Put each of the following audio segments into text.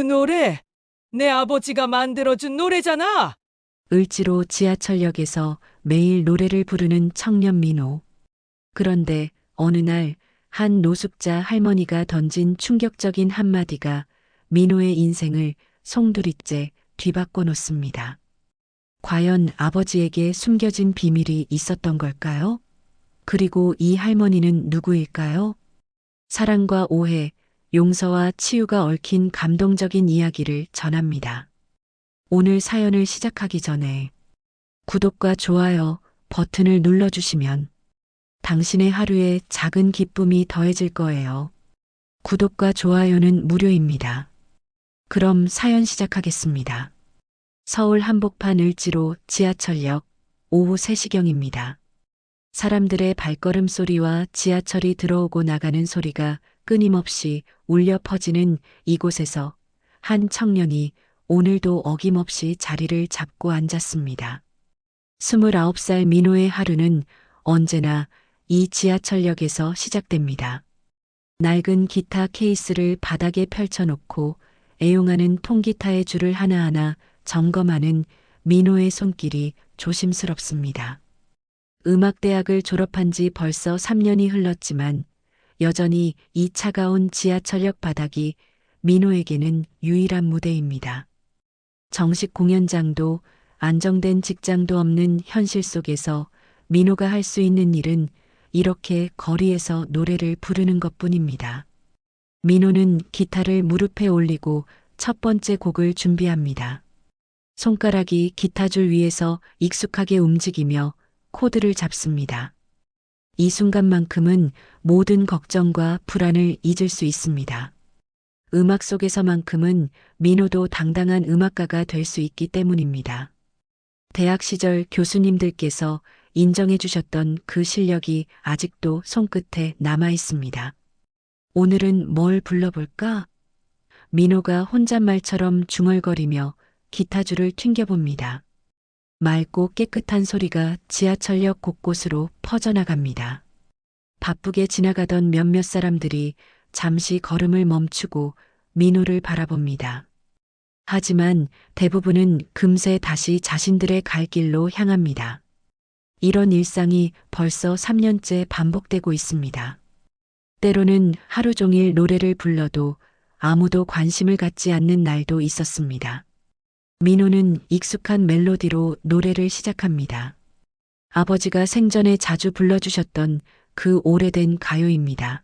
노래 내 아버지가 만들어준 노래잖아. 을지로 지하철역에서 매일 노래를 부르는 청년 민호. 그런데 어느 날 한 노숙자 할머니가 던진 충격적인 한마디가 민호의 인생을 송두리째 뒤바꿔 놓습니다. 과연 아버지에게 숨겨진 비밀이 있었던 걸까요? 그리고 이 할머니는 누구일까요? 사랑과 오해, 용서와 치유가 얽힌 감동적인 이야기를 전합니다. 오늘 사연을 시작하기 전에 구독과 좋아요 버튼을 눌러주시면 당신의 하루에 작은 기쁨이 더해질 거예요. 구독과 좋아요는 무료입니다. 그럼 사연 시작하겠습니다. 서울 한복판 을지로 지하철역 오후 3시경입니다. 사람들의 발걸음 소리와 지하철이 들어오고 나가는 소리가 끊임없이 울려 퍼지는 이곳에서 한 청년이 오늘도 어김없이 자리를 잡고 앉았습니다. 29살 민호의 하루는 언제나 이 지하철역에서 시작됩니다. 낡은 기타 케이스를 바닥에 펼쳐놓고 애용하는 통기타의 줄을 하나하나 점검하는 민호의 손길이 조심스럽습니다. 음악대학을 졸업한 지 벌써 3년이 흘렀지만 여전히 이 차가운 지하철역 바닥이 민호에게는 유일한 무대입니다. 정식 공연장도 안정된 직장도 없는 현실 속에서 민호가 할 수 있는 일은 이렇게 거리에서 노래를 부르는 것뿐입니다. 민호는 기타를 무릎에 올리고 첫 번째 곡을 준비합니다. 손가락이 기타줄 위에서 익숙하게 움직이며 코드를 잡습니다. 이 순간만큼은 모든 걱정과 불안을 잊을 수 있습니다. 음악 속에서만큼은 민호도 당당한 음악가가 될 수 있기 때문입니다. 대학 시절 교수님들께서 인정해 주셨던 그 실력이 아직도 손끝에 남아 있습니다. 오늘은 뭘 불러볼까? 민호가 혼잣말처럼 중얼거리며 기타줄을 튕겨봅니다. 맑고 깨끗한 소리가 지하철역 곳곳으로 퍼져나갑니다. 바쁘게 지나가던 몇몇 사람들이 잠시 걸음을 멈추고 민호를 바라봅니다. 하지만 대부분은 금세 다시 자신들의 갈 길로 향합니다. 이런 일상이 벌써 3년째 반복되고 있습니다. 때로는 하루 종일 노래를 불러도 아무도 관심을 갖지 않는 날도 있었습니다. 민호는 익숙한 멜로디로 노래를 시작합니다. 아버지가 생전에 자주 불러주셨던 그 오래된 가요입니다.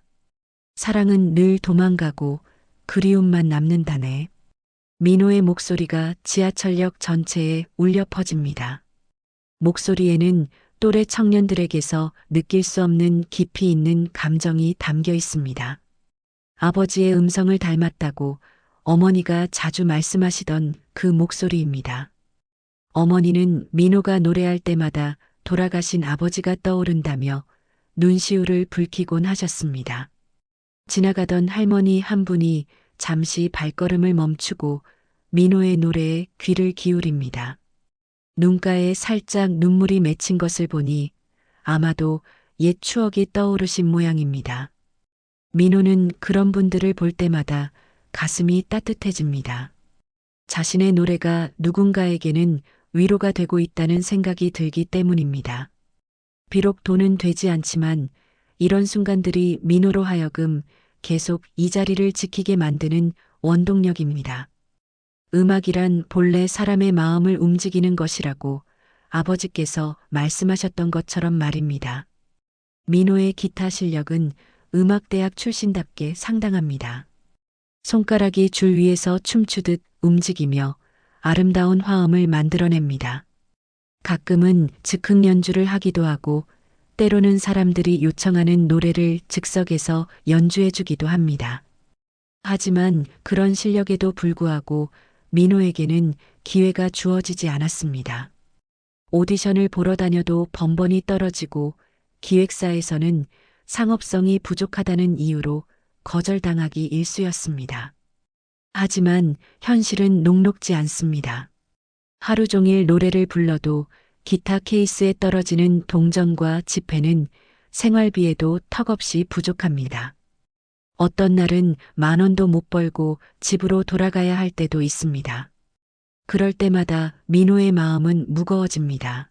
사랑은 늘 도망가고 그리움만 남는다네. 민호의 목소리가 지하철역 전체에 울려 퍼집니다. 목소리에는 또래 청년들에게서 느낄 수 없는 깊이 있는 감정이 담겨 있습니다. 아버지의 음성을 닮았다고 어머니가 자주 말씀하시던 그 목소리입니다. 어머니는 민호가 노래할 때마다 돌아가신 아버지가 떠오른다며 눈시울을 붉히곤 하셨습니다. 지나가던 할머니 한 분이 잠시 발걸음을 멈추고 민호의 노래에 귀를 기울입니다. 눈가에 살짝 눈물이 맺힌 것을 보니 아마도 옛 추억이 떠오르신 모양입니다. 민호는 그런 분들을 볼 때마다 가슴이 따뜻해집니다. 자신의 노래가 누군가에게는 위로가 되고 있다는 생각이 들기 때문입니다. 비록 돈은 되지 않지만 이런 순간들이 민호로 하여금 계속 이 자리를 지키게 만드는 원동력입니다. 음악이란 본래 사람의 마음을 움직이는 것이라고 아버지께서 말씀하셨던 것처럼 말입니다. 민호의 기타 실력은 음악대학 출신답게 상당합니다. 손가락이 줄 위에서 춤추듯 움직이며 아름다운 화음을 만들어냅니다. 가끔은 즉흥 연주를 하기도 하고 때로는 사람들이 요청하는 노래를 즉석에서 연주해주기도 합니다. 하지만 그런 실력에도 불구하고 민호에게는 기회가 주어지지 않았습니다. 오디션을 보러 다녀도 번번이 떨어지고 기획사에서는 상업성이 부족하다는 이유로 거절당하기 일쑤였습니다. 하지만 현실은 녹록지 않습니다. 하루 종일 노래를 불러도 기타 케이스에 떨어지는 동전과 지폐는 생활비에도 턱없이 부족합니다. 어떤 날은 10,000원도 못 벌고 집으로 돌아가야 할 때도 있습니다. 그럴 때마다 민호의 마음은 무거워집니다.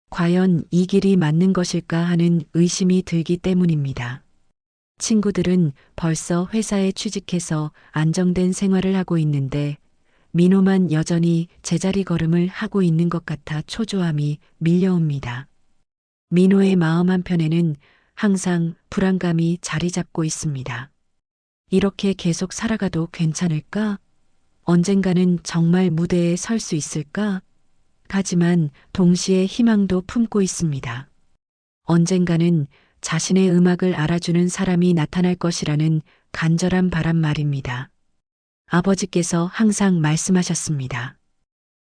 과연 이 길이 맞는 것일까 하는 의심이 들기 때문입니다. 친구들은 벌써 회사에 취직해서 안정된 생활을 하고 있는데 민호만 여전히 제자리 걸음을 하고 있는 것 같아 초조함이 밀려옵니다. 민호의 마음 한편에는 항상 불안감이 자리 잡고 있습니다. 이렇게 계속 살아가도 괜찮을까? 언젠가는 정말 무대에 설 수 있을까? 하지만 동시에 희망도 품고 있습니다. 언젠가는 자신의 음악을 알아주는 사람이 나타날 것이라는 간절한 바람 말입니다. 아버지께서 항상 말씀하셨습니다.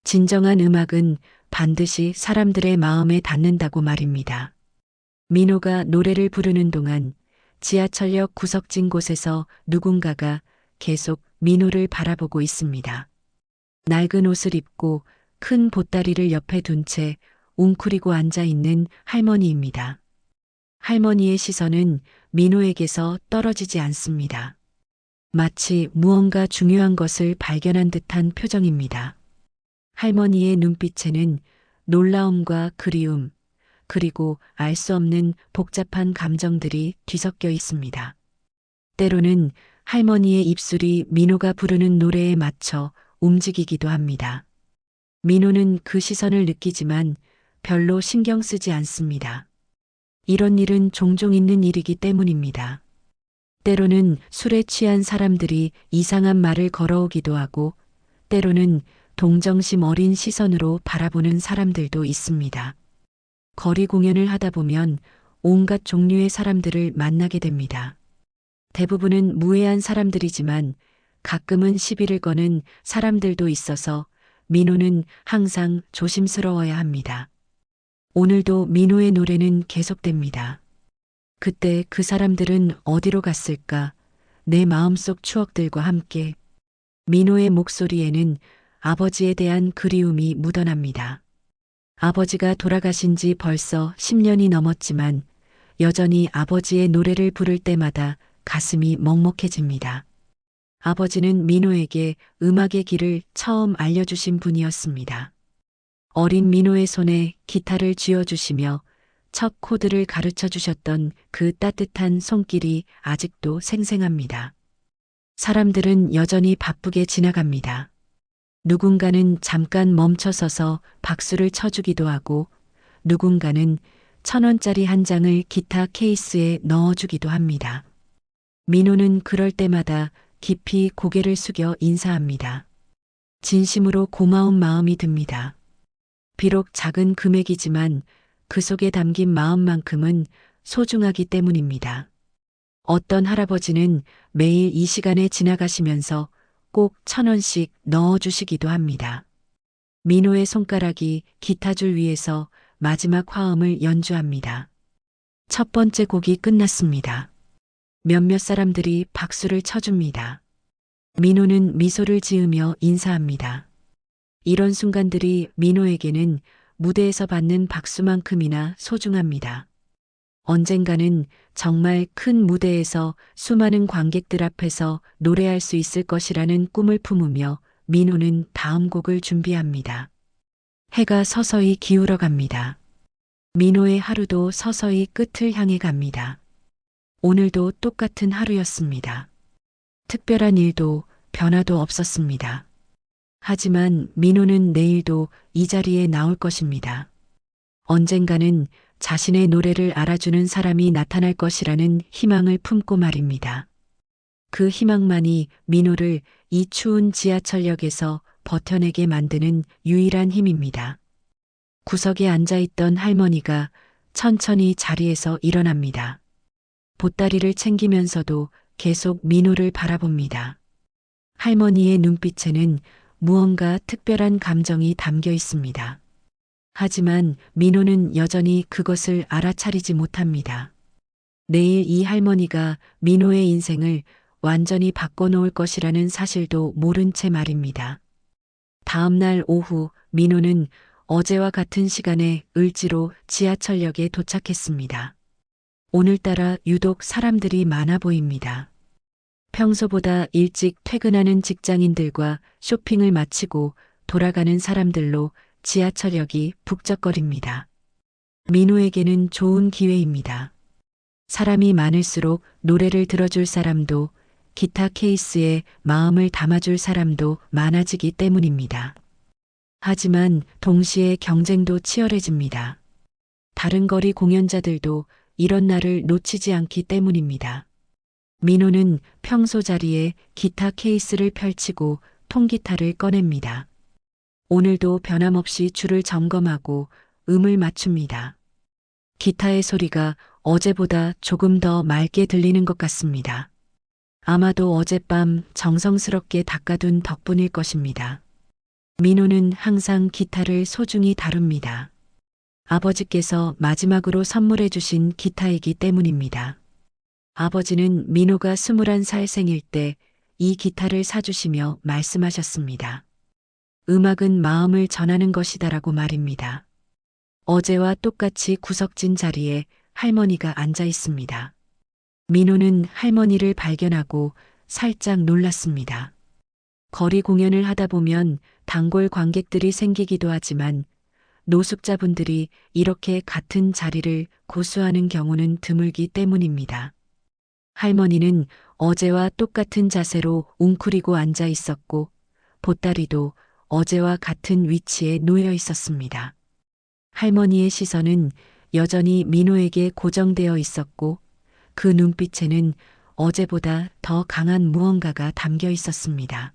진정한 음악은 반드시 사람들의 마음에 닿는다고 말입니다. 민호가 노래를 부르는 동안 지하철역 구석진 곳에서 누군가가 계속 민호를 바라보고 있습니다. 낡은 옷을 입고 큰 보따리를 옆에 둔 채 웅크리고 앉아 있는 할머니입니다. 할머니의 시선은 민호에게서 떨어지지 않습니다. 마치 무언가 중요한 것을 발견한 듯한 표정입니다. 할머니의 눈빛에는 놀라움과 그리움, 그리고 알 수 없는 복잡한 감정들이 뒤섞여 있습니다. 때로는 할머니의 입술이 민호가 부르는 노래에 맞춰 움직이기도 합니다. 민호는 그 시선을 느끼지만 별로 신경 쓰지 않습니다. 이런 일은 종종 있는 일이기 때문입니다. 때로는 술에 취한 사람들이 이상한 말을 걸어오기도 하고, 때로는 동정심 어린 시선으로 바라보는 사람들도 있습니다. 거리 공연을 하다 보면 온갖 종류의 사람들을 만나게 됩니다. 대부분은 무해한 사람들이지만 가끔은 시비를 거는 사람들도 있어서 민호는 항상 조심스러워야 합니다. 오늘도 민호의 노래는 계속됩니다. 그때 그 사람들은 어디로 갔을까? 내 마음속 추억들과 함께 민호의 목소리에는 아버지에 대한 그리움이 묻어납니다. 아버지가 돌아가신 지 벌써 10년이 넘었지만 여전히 아버지의 노래를 부를 때마다 가슴이 먹먹해집니다. 아버지는 민호에게 음악의 길을 처음 알려주신 분이었습니다. 어린 민호의 손에 기타를 쥐어주시며 첫 코드를 가르쳐 주셨던 그 따뜻한 손길이 아직도 생생합니다. 사람들은 여전히 바쁘게 지나갑니다. 누군가는 잠깐 멈춰서서 박수를 쳐주기도 하고 누군가는 1,000원짜리 한 장을 기타 케이스에 넣어주기도 합니다. 민호는 그럴 때마다 깊이 고개를 숙여 인사합니다. 진심으로 고마운 마음이 듭니다. 비록 작은 금액이지만 그 속에 담긴 마음만큼은 소중하기 때문입니다. 어떤 할아버지는 매일 이 시간에 지나가시면서 꼭 1,000원씩 넣어주시기도 합니다. 민호의 손가락이 기타줄 위에서 마지막 화음을 연주합니다. 첫 번째 곡이 끝났습니다. 몇몇 사람들이 박수를 쳐줍니다. 민호는 미소를 지으며 인사합니다. 이런 순간들이 민호에게는 무대에서 받는 박수만큼이나 소중합니다. 언젠가는 정말 큰 무대에서 수많은 관객들 앞에서 노래할 수 있을 것이라는 꿈을 품으며 민호는 다음 곡을 준비합니다. 해가 서서히 기울어 갑니다. 민호의 하루도 서서히 끝을 향해 갑니다. 오늘도 똑같은 하루였습니다. 특별한 일도 변화도 없었습니다. 하지만 민호는 내일도 이 자리에 나올 것입니다. 언젠가는 자신의 노래를 알아주는 사람이 나타날 것이라는 희망을 품고 말입니다. 그 희망만이 민호를 이 추운 지하철역에서 버텨내게 만드는 유일한 힘입니다. 구석에 앉아있던 할머니가 천천히 자리에서 일어납니다. 보따리를 챙기면서도 계속 민호를 바라봅니다. 할머니의 눈빛에는 무언가 특별한 감정이 담겨 있습니다. 하지만 민호는 여전히 그것을 알아차리지 못합니다. 내일 이 할머니가 민호의 인생을 완전히 바꿔놓을 것이라는 사실도 모른 채 말입니다. 다음 날 오후 민호는 어제와 같은 시간에 을지로 지하철역에 도착했습니다. 오늘따라 유독 사람들이 많아 보입니다. 평소보다 일찍 퇴근하는 직장인들과 쇼핑을 마치고 돌아가는 사람들로 지하철역이 북적거립니다. 민호에게는 좋은 기회입니다. 사람이 많을수록 노래를 들어줄 사람도 기타 케이스에 마음을 담아줄 사람도 많아지기 때문입니다. 하지만 동시에 경쟁도 치열해집니다. 다른 거리 공연자들도 이런 날을 놓치지 않기 때문입니다. 민호는 평소 자리에 기타 케이스를 펼치고 통기타를 꺼냅니다. 오늘도 변함없이 줄을 점검하고 음을 맞춥니다. 기타의 소리가 어제보다 조금 더 맑게 들리는 것 같습니다. 아마도 어젯밤 정성스럽게 닦아둔 덕분일 것입니다. 민호는 항상 기타를 소중히 다룹니다. 아버지께서 마지막으로 선물해 주신 기타이기 때문입니다. 아버지는 민호가 21살 생일 때 이 기타를 사주시며 말씀하셨습니다. 음악은 마음을 전하는 것이다라고 말입니다. 어제와 똑같이 구석진 자리에 할머니가 앉아 있습니다. 민호는 할머니를 발견하고 살짝 놀랐습니다. 거리 공연을 하다 보면 단골 관객들이 생기기도 하지만 노숙자분들이 이렇게 같은 자리를 고수하는 경우는 드물기 때문입니다. 할머니는 어제와 똑같은 자세로 웅크리고 앉아 있었고 보따리도 어제와 같은 위치에 놓여 있었습니다. 할머니의 시선은 여전히 민호에게 고정되어 있었고 그 눈빛에는 어제보다 더 강한 무언가가 담겨 있었습니다.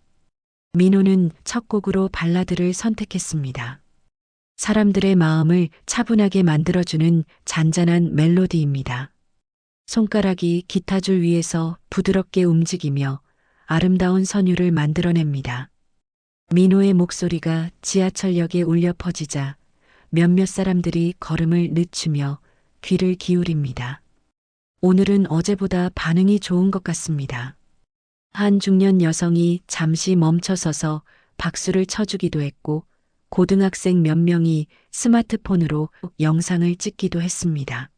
민호는 첫 곡으로 발라드를 선택했습니다. 사람들의 마음을 차분하게 만들어주는 잔잔한 멜로디입니다. 손가락이 기타줄 위에서 부드럽게 움직이며 아름다운 선율을 만들어냅니다. 민호의 목소리가 지하철역에 울려 퍼지자 몇몇 사람들이 걸음을 늦추며 귀를 기울입니다. 오늘은 어제보다 반응이 좋은 것 같습니다. 한 중년 여성이 잠시 멈춰서서 박수를 쳐주기도 했고 고등학생 몇 명이 스마트폰으로 영상을 찍기도 했습니다.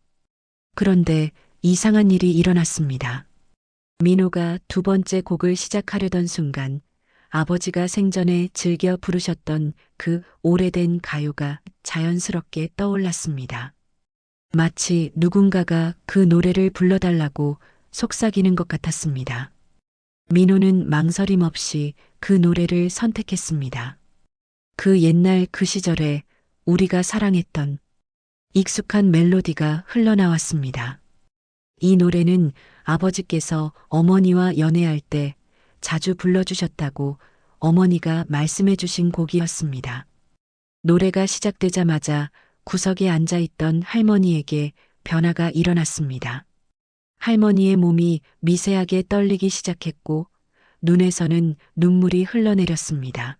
그런데 이상한 일이 일어났습니다. 민호가 두 번째 곡을 시작하려던 순간 아버지가 생전에 즐겨 부르셨던 그 오래된 가요가 자연스럽게 떠올랐습니다. 마치 누군가가 그 노래를 불러달라고 속삭이는 것 같았습니다. 민호는 망설임 없이 그 노래를 선택했습니다. 그 옛날 그 시절에 우리가 사랑했던 익숙한 멜로디가 흘러나왔습니다. 이 노래는 아버지께서 어머니와 연애할 때 자주 불러주셨다고 어머니가 말씀해 주신 곡이었습니다. 노래가 시작되자마자 구석에 앉아있던 할머니에게 변화가 일어났습니다. 할머니의 몸이 미세하게 떨리기 시작했고 눈에서는 눈물이 흘러내렸습니다.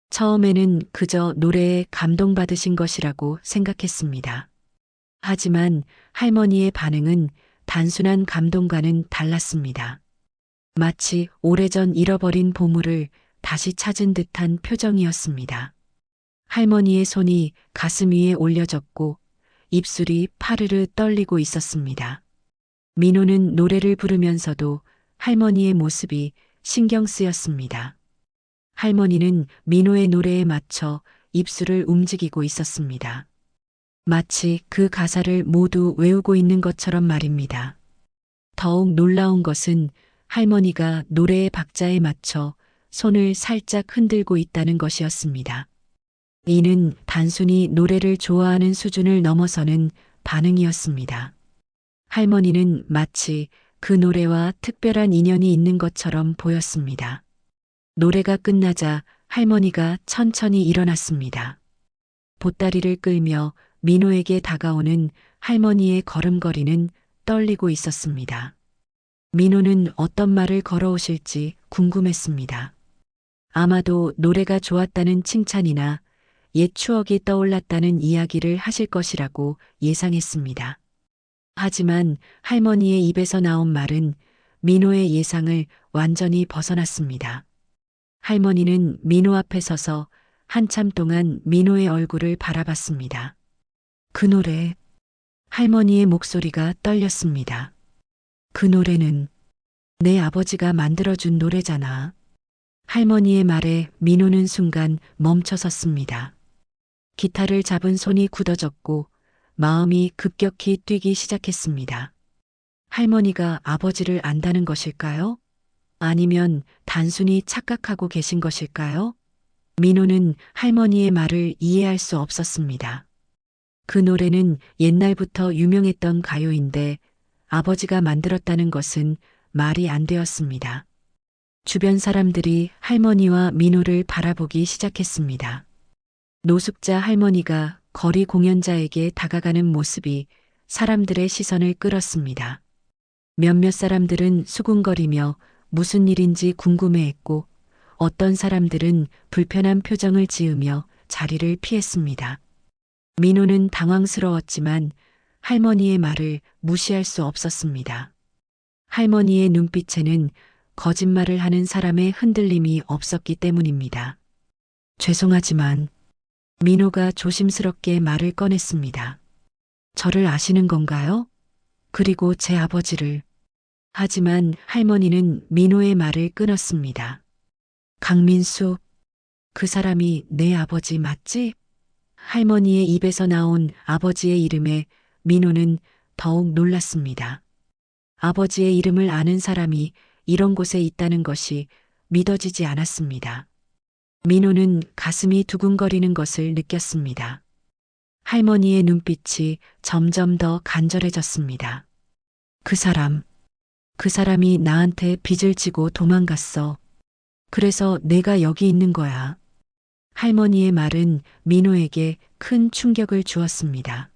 처음에는 그저 노래에 감동받으신 것이라고 생각했습니다. 하지만 할머니의 반응은 단순한 감동과는 달랐습니다. 마치 오래전 잃어버린 보물을 다시 찾은 듯한 표정이었습니다. 할머니의 손이 가슴 위에 올려졌고 입술이 파르르 떨리고 있었습니다. 민호는 노래를 부르면서도 할머니의 모습이 신경 쓰였습니다. 할머니는 민호의 노래에 맞춰 입술을 움직이고 있었습니다. 마치 그 가사를 모두 외우고 있는 것처럼 말입니다. 더욱 놀라운 것은 할머니가 노래의 박자에 맞춰 손을 살짝 흔들고 있다는 것이었습니다. 이는 단순히 노래를 좋아하는 수준을 넘어서는 반응이었습니다. 할머니는 마치 그 노래와 특별한 인연이 있는 것처럼 보였습니다. 노래가 끝나자 할머니가 천천히 일어났습니다. 보따리를 끌며 민호에게 다가오는 할머니의 걸음걸이는 떨리고 있었습니다. 민호는 어떤 말을 걸어오실지 궁금했습니다. 아마도 노래가 좋았다는 칭찬이나 옛 추억이 떠올랐다는 이야기를 하실 것이라고 예상했습니다. 하지만 할머니의 입에서 나온 말은 민호의 예상을 완전히 벗어났습니다. 할머니는 민호 앞에 서서 한참 동안 민호의 얼굴을 바라봤습니다. 그 노래, 할머니의 목소리가 떨렸습니다. 그 노래는 내 아버지가 만들어준 노래잖아. 할머니의 말에 민호는 순간 멈춰섰습니다. 기타를 잡은 손이 굳어졌고 마음이 급격히 뛰기 시작했습니다. 할머니가 아버지를 안다는 것일까요? 아니면 단순히 착각하고 계신 것일까요? 민호는 할머니의 말을 이해할 수 없었습니다. 그 노래는 옛날부터 유명했던 가요인데 아버지가 만들었다는 것은 말이 안 되었습니다. 주변 사람들이 할머니와 민호를 바라보기 시작했습니다. 노숙자 할머니가 거리 공연자에게 다가가는 모습이 사람들의 시선을 끌었습니다. 몇몇 사람들은 수군거리며 무슨 일인지 궁금해했고 어떤 사람들은 불편한 표정을 지으며 자리를 피했습니다. 민호는 당황스러웠지만 할머니의 말을 무시할 수 없었습니다. 할머니의 눈빛에는 거짓말을 하는 사람의 흔들림이 없었기 때문입니다. 죄송하지만 민호가 조심스럽게 말을 꺼냈습니다. 저를 아시는 건가요? 그리고 제 아버지를. 하지만 할머니는 민호의 말을 끊었습니다. 강민수, 그 사람이 내 아버지 맞지? 할머니의 입에서 나온 아버지의 이름에 민호는 더욱 놀랐습니다. 아버지의 이름을 아는 사람이 이런 곳에 있다는 것이 믿어지지 않았습니다. 민호는 가슴이 두근거리는 것을 느꼈습니다. 할머니의 눈빛이 점점 더 간절해졌습니다. 그 사람이 나한테 빚을 지고 도망갔어. 그래서 내가 여기 있는 거야. 할머니의 말은 민호에게 큰 충격을 주었습니다.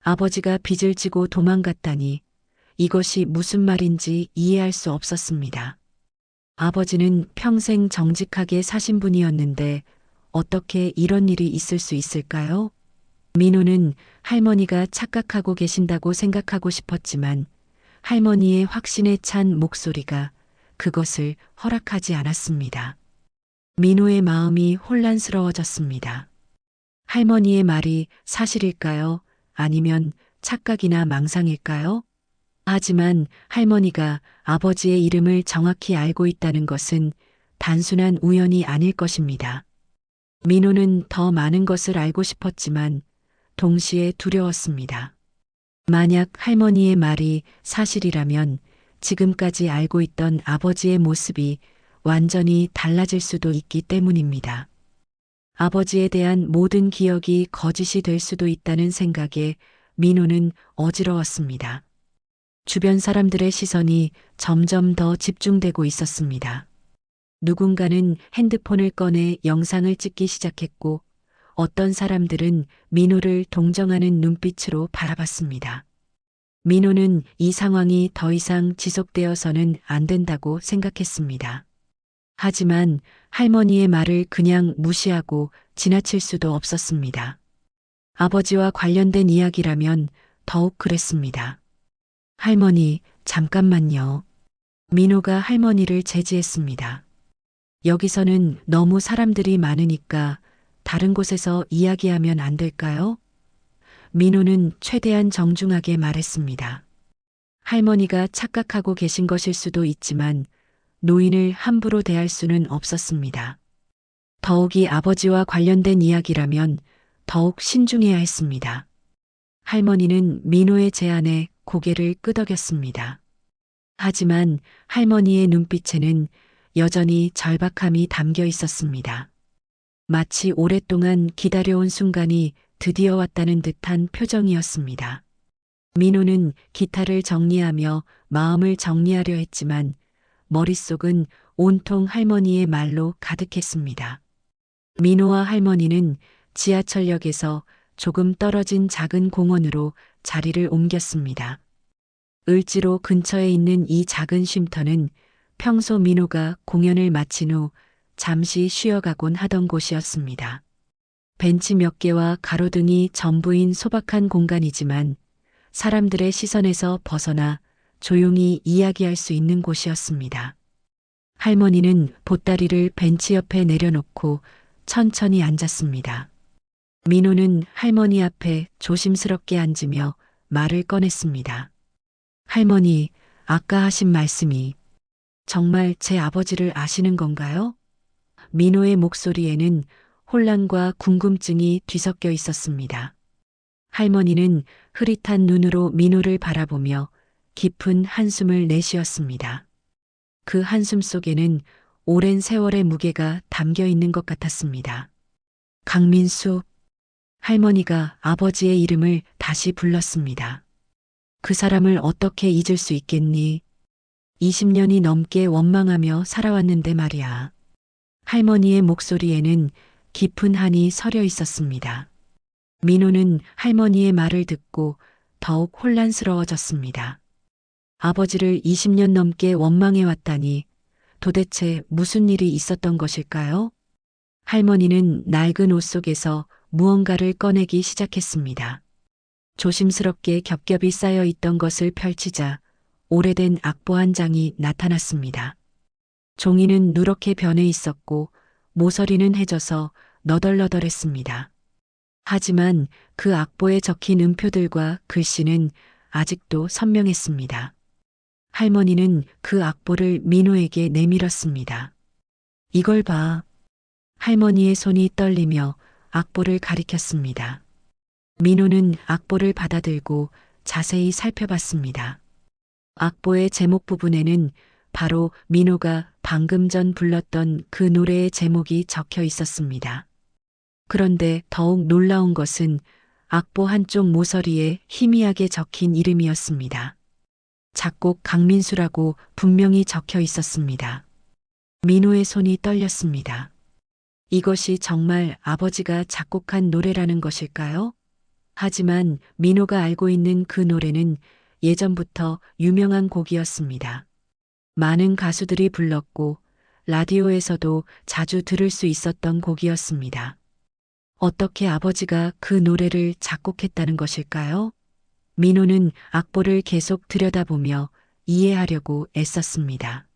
아버지가 빚을 지고 도망갔다니 이것이 무슨 말인지 이해할 수 없었습니다. 아버지는 평생 정직하게 사신 분이었는데 어떻게 이런 일이 있을 수 있을까요? 민호는 할머니가 착각하고 계신다고 생각하고 싶었지만 할머니의 확신에 찬 목소리가 그것을 허락하지 않았습니다. 민호의 마음이 혼란스러워졌습니다. 할머니의 말이 사실일까요? 아니면 착각이나 망상일까요? 하지만 할머니가 아버지의 이름을 정확히 알고 있다는 것은 단순한 우연이 아닐 것입니다. 민호는 더 많은 것을 알고 싶었지만 동시에 두려웠습니다. 만약 할머니의 말이 사실이라면 지금까지 알고 있던 아버지의 모습이 완전히 달라질 수도 있기 때문입니다. 아버지에 대한 모든 기억이 거짓이 될 수도 있다는 생각에 민호는 어지러웠습니다. 주변 사람들의 시선이 점점 더 집중되고 있었습니다. 누군가는 핸드폰을 꺼내 영상을 찍기 시작했고 어떤 사람들은 민호를 동정하는 눈빛으로 바라봤습니다. 민호는 이 상황이 더 이상 지속되어서는 안 된다고 생각했습니다. 하지만 할머니의 말을 그냥 무시하고 지나칠 수도 없었습니다. 아버지와 관련된 이야기라면 더욱 그랬습니다. 할머니, 잠깐만요. 민호가 할머니를 제지했습니다. 여기서는 너무 사람들이 많으니까 다른 곳에서 이야기하면 안 될까요? 민호는 최대한 정중하게 말했습니다. 할머니가 착각하고 계신 것일 수도 있지만 노인을 함부로 대할 수는 없었습니다. 더욱이 아버지와 관련된 이야기라면 더욱 신중해야 했습니다. 할머니는 민호의 제안에 고개를 끄덕였습니다. 하지만 할머니의 눈빛에는 여전히 절박함이 담겨 있었습니다. 마치 오랫동안 기다려온 순간이 드디어 왔다는 듯한 표정이었습니다. 민호는 기타를 정리하며 마음을 정리하려 했지만 머릿속은 온통 할머니의 말로 가득했습니다. 민호와 할머니는 지하철역에서 조금 떨어진 작은 공원으로 자리를 옮겼습니다. 을지로 근처에 있는 이 작은 쉼터는 평소 민호가 공연을 마친 후 잠시 쉬어가곤 하던 곳이었습니다. 벤치 몇 개와 가로등이 전부인 소박한 공간이지만 사람들의 시선에서 벗어나 조용히 이야기할 수 있는 곳이었습니다. 할머니는 보따리를 벤치 옆에 내려놓고 천천히 앉았습니다. 민호는 할머니 앞에 조심스럽게 앉으며 말을 꺼냈습니다. 할머니, 아까 하신 말씀이 정말 제 아버지를 아시는 건가요? 민호의 목소리에는 혼란과 궁금증이 뒤섞여 있었습니다. 할머니는 흐릿한 눈으로 민호를 바라보며 깊은 한숨을 내쉬었습니다. 그 한숨 속에는 오랜 세월의 무게가 담겨 있는 것 같았습니다. 강민수, 할머니가 아버지의 이름을 다시 불렀습니다. 그 사람을 어떻게 잊을 수 있겠니? 20년이 넘게 원망하며 살아왔는데 말이야. 할머니의 목소리에는 깊은 한이 서려 있었습니다. 민호는 할머니의 말을 듣고 더욱 혼란스러워졌습니다. 아버지를 20년 넘게 원망해 왔다니 도대체 무슨 일이 있었던 것일까요? 할머니는 낡은 옷 속에서 무언가를 꺼내기 시작했습니다. 조심스럽게 겹겹이 쌓여 있던 것을 펼치자 오래된 악보 한 장이 나타났습니다. 종이는 누렇게 변해 있었고 모서리는 해져서 너덜너덜했습니다. 하지만 그 악보에 적힌 음표들과 글씨는 아직도 선명했습니다. 할머니는 그 악보를 민호에게 내밀었습니다. 이걸 봐. 할머니의 손이 떨리며 악보를 가리켰습니다. 민호는 악보를 받아들고 자세히 살펴봤습니다. 악보의 제목 부분에는 바로 민호가 방금 전 불렀던 그 노래의 제목이 적혀 있었습니다. 그런데 더욱 놀라운 것은 악보 한쪽 모서리에 희미하게 적힌 이름이었습니다. 작곡 강민수라고 분명히 적혀 있었습니다. 민호의 손이 떨렸습니다. 이것이 정말 아버지가 작곡한 노래라는 것일까요? 하지만 민호가 알고 있는 그 노래는 예전부터 유명한 곡이었습니다. 많은 가수들이 불렀고 라디오에서도 자주 들을 수 있었던 곡이었습니다. 어떻게 아버지가 그 노래를 작곡했다는 것일까요? 민호는 악보를 계속 들여다보며 이해하려고 애썼습니다.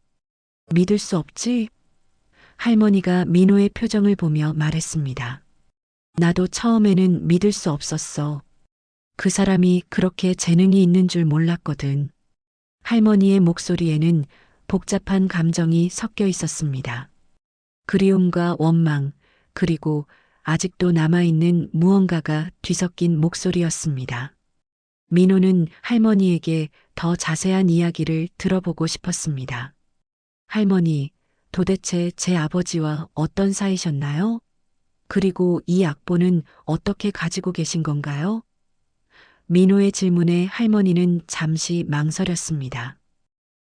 믿을 수 없지? 할머니가 민호의 표정을 보며 말했습니다. 나도 처음에는 믿을 수 없었어. 그 사람이 그렇게 재능이 있는 줄 몰랐거든. 할머니의 목소리에는 복잡한 감정이 섞여 있었습니다. 그리움과 원망, 그리고 아직도 남아있는 무언가가 뒤섞인 목소리였습니다. 민호는 할머니에게 더 자세한 이야기를 들어보고 싶었습니다. 할머니, 도대체 제 아버지와 어떤 사이셨나요? 그리고 이 악보는 어떻게 가지고 계신 건가요? 민호의 질문에 할머니는 잠시 망설였습니다.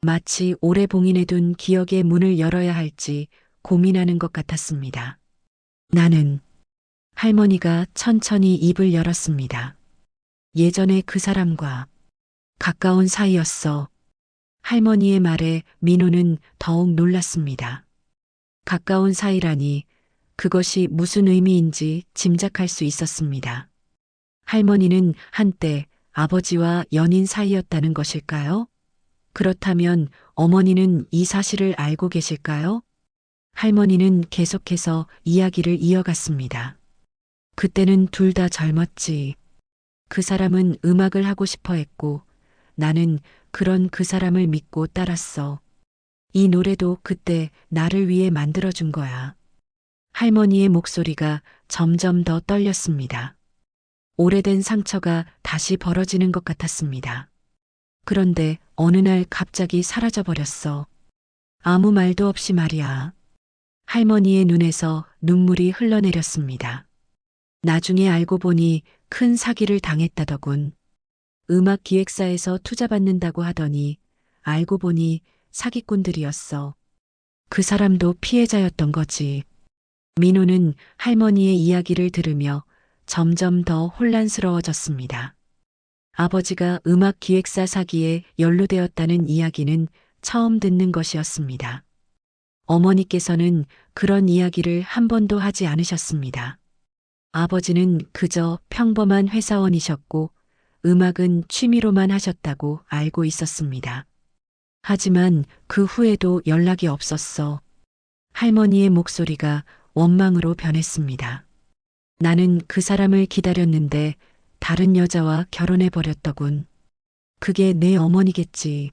마치 오래 봉인해둔 기억의 문을 열어야 할지 고민하는 것 같았습니다. 나는 할머니가 천천히 입을 열었습니다. 예전에 그 사람과 가까운 사이였어. 할머니의 말에 민호는 더욱 놀랐습니다. 가까운 사이라니 그것이 무슨 의미인지 짐작할 수 있었습니다. 할머니는 한때 아버지와 연인 사이였다는 것일까요? 그렇다면 어머니는 이 사실을 알고 계실까요? 할머니는 계속해서 이야기를 이어갔습니다. 그때는 둘 다 젊었지. 그 사람은 음악을 하고 싶어 했고 나는 그런 그 사람을 믿고 따랐어. 이 노래도 그때 나를 위해 만들어준 거야. 할머니의 목소리가 점점 더 떨렸습니다. 오래된 상처가 다시 벌어지는 것 같았습니다. 그런데 어느 날 갑자기 사라져버렸어. 아무 말도 없이 말이야. 할머니의 눈에서 눈물이 흘러내렸습니다. 나중에 알고 보니 큰 사기를 당했다더군. 음악 기획사에서 투자받는다고 하더니 알고 보니 사기꾼들이었어. 그 사람도 피해자였던 거지. 민호는 할머니의 이야기를 들으며 점점 더 혼란스러워졌습니다. 아버지가 음악 기획사 사기에 연루되었다는 이야기는 처음 듣는 것이었습니다. 어머니께서는 그런 이야기를 한 번도 하지 않으셨습니다. 아버지는 그저 평범한 회사원이셨고 음악은 취미로만 하셨다고 알고 있었습니다. 하지만 그 후에도 연락이 없었어. 할머니의 목소리가 원망으로 변했습니다. 나는 그 사람을 기다렸는데 다른 여자와 결혼해버렸더군. 그게 내 어머니겠지.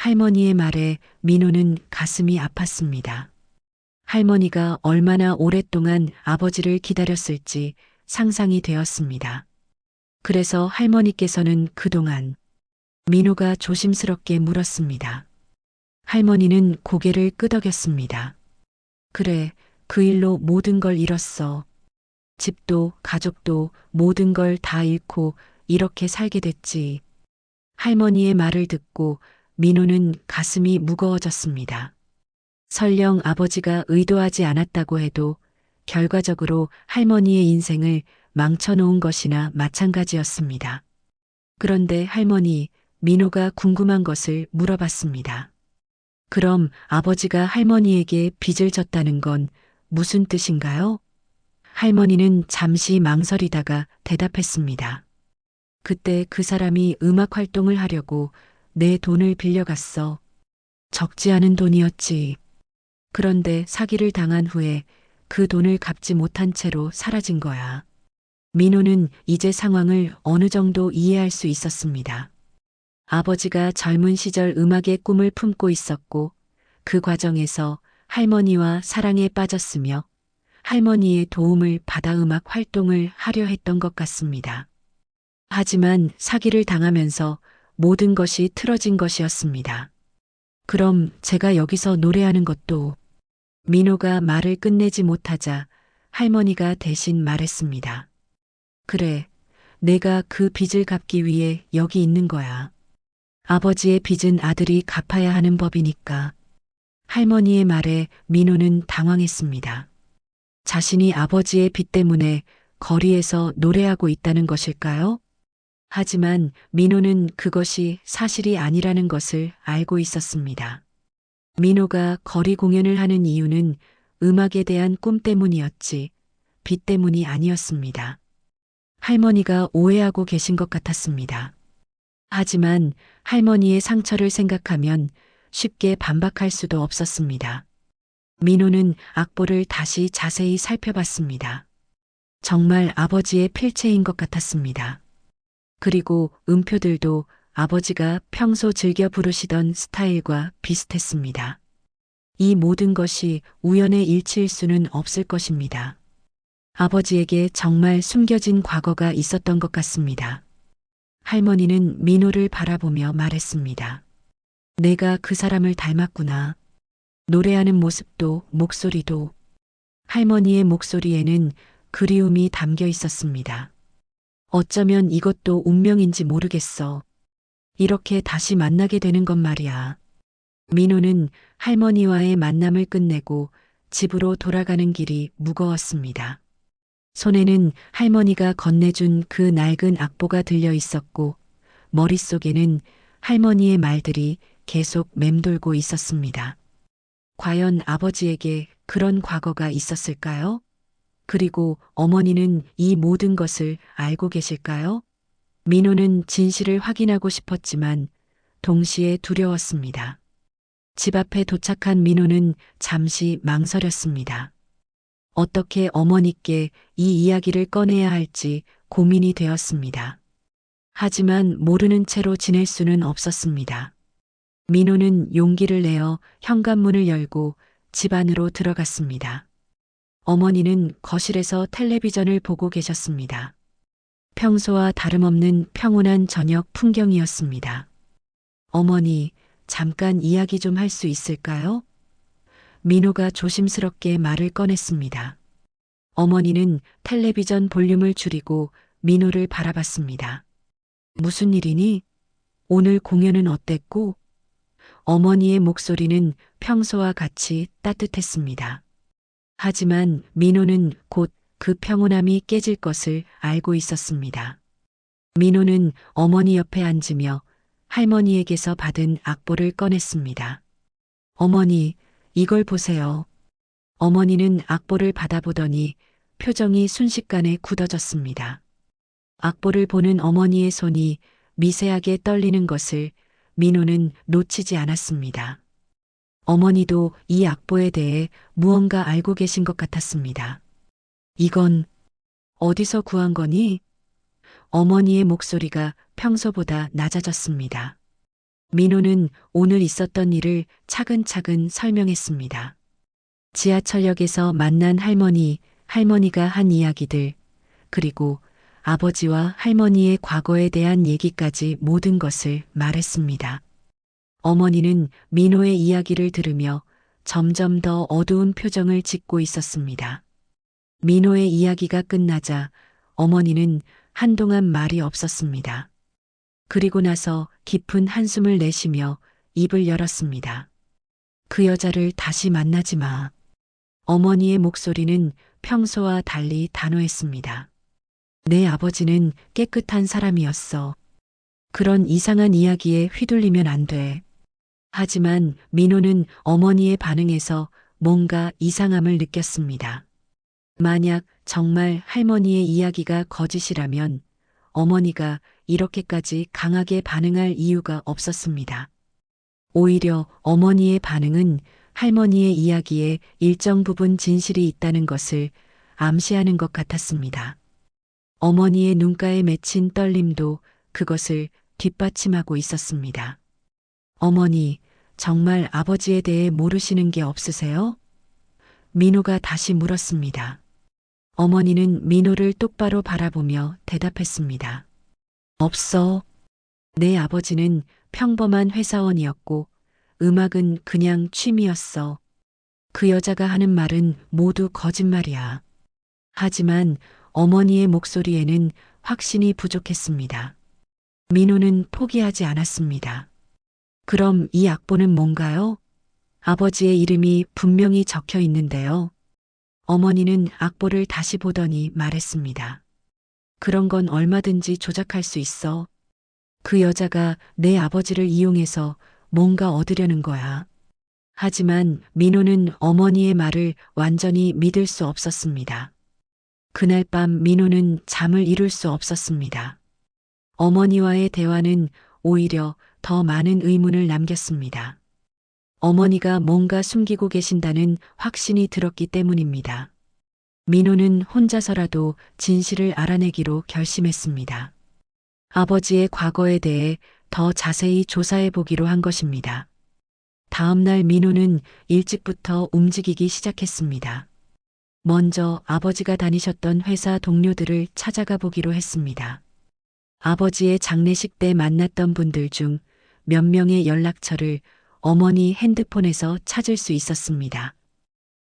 할머니의 말에 민호는 가슴이 아팠습니다. 할머니가 얼마나 오랫동안 아버지를 기다렸을지 상상이 되었습니다. 그래서 할머니께서는 그동안 민호가 조심스럽게 물었습니다. 할머니는 고개를 끄덕였습니다. 그래, 그 일로 모든 걸 잃었어. 집도 가족도 모든 걸 다 잃고 이렇게 살게 됐지. 할머니의 말을 듣고 민호는 가슴이 무거워졌습니다. 설령 아버지가 의도하지 않았다고 해도 결과적으로 할머니의 인생을 망쳐놓은 것이나 마찬가지였습니다. 그런데 할머니, 민호가 궁금한 것을 물어봤습니다. 그럼 아버지가 할머니에게 빚을 졌다는 건 무슨 뜻인가요? 할머니는 잠시 망설이다가 대답했습니다. 그때 그 사람이 음악 활동을 하려고 내 돈을 빌려갔어. 적지 않은 돈이었지. 그런데 사기를 당한 후에 그 돈을 갚지 못한 채로 사라진 거야. 민호는 이제 상황을 어느 정도 이해할 수 있었습니다. 아버지가 젊은 시절 음악의 꿈을 품고 있었고 그 과정에서 할머니와 사랑에 빠졌으며 할머니의 도움을 받아 음악 활동을 하려 했던 것 같습니다. 하지만 사기를 당하면서 모든 것이 틀어진 것이었습니다. 그럼 제가 여기서 노래하는 것도 민호가 말을 끝내지 못하자 할머니가 대신 말했습니다. 그래, 내가 그 빚을 갚기 위해 여기 있는 거야. 아버지의 빚은 아들이 갚아야 하는 법이니까. 할머니의 말에 민호는 당황했습니다. 자신이 아버지의 빚 때문에 거리에서 노래하고 있다는 것일까요? 하지만 민호는 그것이 사실이 아니라는 것을 알고 있었습니다. 민호가 거리 공연을 하는 이유는 음악에 대한 꿈 때문이었지, 빚 때문이 아니었습니다. 할머니가 오해하고 계신 것 같았습니다. 하지만 할머니의 상처를 생각하면 쉽게 반박할 수도 없었습니다. 민호는 악보를 다시 자세히 살펴봤습니다. 정말 아버지의 필체인 것 같았습니다. 그리고 음표들도 아버지가 평소 즐겨 부르시던 스타일과 비슷했습니다. 이 모든 것이 우연의 일치일 수는 없을 것입니다. 아버지에게 정말 숨겨진 과거가 있었던 것 같습니다. 할머니는 민호를 바라보며 말했습니다. 내가 그 사람을 닮았구나. 노래하는 모습도 목소리도. 할머니의 목소리에는 그리움이 담겨 있었습니다. 어쩌면 이것도 운명인지 모르겠어. 이렇게 다시 만나게 되는 건 말이야. 민호는 할머니와의 만남을 끝내고 집으로 돌아가는 길이 무거웠습니다. 손에는 할머니가 건네준 그 낡은 악보가 들려 있었고 머릿속에는 할머니의 말들이 계속 맴돌고 있었습니다. 과연 아버지에게 그런 과거가 있었을까요? 그리고 어머니는 이 모든 것을 알고 계실까요? 민호는 진실을 확인하고 싶었지만 동시에 두려웠습니다. 집 앞에 도착한 민호는 잠시 망설였습니다. 어떻게 어머니께 이 이야기를 꺼내야 할지 고민이 되었습니다. 하지만 모르는 채로 지낼 수는 없었습니다. 민호는 용기를 내어 현관문을 열고 집 안으로 들어갔습니다. 어머니는 거실에서 텔레비전을 보고 계셨습니다. 평소와 다름없는 평온한 저녁 풍경이었습니다. 어머니, 잠깐 이야기 좀 할 수 있을까요? 민호가 조심스럽게 말을 꺼냈습니다. 어머니는 텔레비전 볼륨을 줄이고 민호를 바라봤습니다. 무슨 일이니? 오늘 공연은 어땠고? 어머니의 목소리는 평소와 같이 따뜻했습니다. 하지만 민호는 곧 그 평온함이 깨질 것을 알고 있었습니다. 민호는 어머니 옆에 앉으며 할머니에게서 받은 악보를 꺼냈습니다. 어머니, 이걸 보세요. 어머니는 악보를 받아보더니 표정이 순식간에 굳어졌습니다. 악보를 보는 어머니의 손이 미세하게 떨리는 것을 민호는 놓치지 않았습니다. 어머니도 이 악보에 대해 무언가 알고 계신 것 같았습니다. 이건 어디서 구한 거니? 어머니의 목소리가 평소보다 낮아졌습니다. 민호는 오늘 있었던 일을 차근차근 설명했습니다. 지하철역에서 만난 할머니, 할머니가 한 이야기들, 그리고 아버지와 할머니의 과거에 대한 얘기까지 모든 것을 말했습니다. 어머니는 민호의 이야기를 들으며 점점 더 어두운 표정을 짓고 있었습니다. 민호의 이야기가 끝나자 어머니는 한동안 말이 없었습니다. 그리고 나서 깊은 한숨을 내쉬며 입을 열었습니다. 그 여자를 다시 만나지 마. 어머니의 목소리는 평소와 달리 단호했습니다. 내 아버지는 깨끗한 사람이었어. 그런 이상한 이야기에 휘둘리면 안 돼. 하지만 민호는 어머니의 반응에서 뭔가 이상함을 느꼈습니다. 만약 정말 할머니의 이야기가 거짓이라면 어머니가 이렇게까지 강하게 반응할 이유가 없었습니다. 오히려 어머니의 반응은 할머니의 이야기에 일정 부분 진실이 있다는 것을 암시하는 것 같았습니다. 어머니의 눈가에 맺힌 떨림도 그것을 뒷받침하고 있었습니다. 어머니, 정말 아버지에 대해 모르시는 게 없으세요? 민호가 다시 물었습니다. 어머니는 민호를 똑바로 바라보며 대답했습니다. 없어. 내 아버지는 평범한 회사원이었고 음악은 그냥 취미였어. 그 여자가 하는 말은 모두 거짓말이야. 하지만 어머니의 목소리에는 확신이 부족했습니다. 민호는 포기하지 않았습니다. 그럼 이 악보는 뭔가요? 아버지의 이름이 분명히 적혀 있는데요. 어머니는 악보를 다시 보더니 말했습니다. 그런 건 얼마든지 조작할 수 있어. 그 여자가 내 아버지를 이용해서 뭔가 얻으려는 거야. 하지만 민호는 어머니의 말을 완전히 믿을 수 없었습니다. 그날 밤 민호는 잠을 이룰 수 없었습니다. 어머니와의 대화는 오히려 더 많은 의문을 남겼습니다. 어머니가 뭔가 숨기고 계신다는 확신이 들었기 때문입니다. 민호는 혼자서라도 진실을 알아내기로 결심했습니다. 아버지의 과거에 대해 더 자세히 조사해 보기로 한 것입니다. 다음 날 민호는 일찍부터 움직이기 시작했습니다. 먼저 아버지가 다니셨던 회사 동료들을 찾아가 보기로 했습니다. 아버지의 장례식 때 만났던 분들 중 몇 명의 연락처를 어머니 핸드폰에서 찾을 수 있었습니다.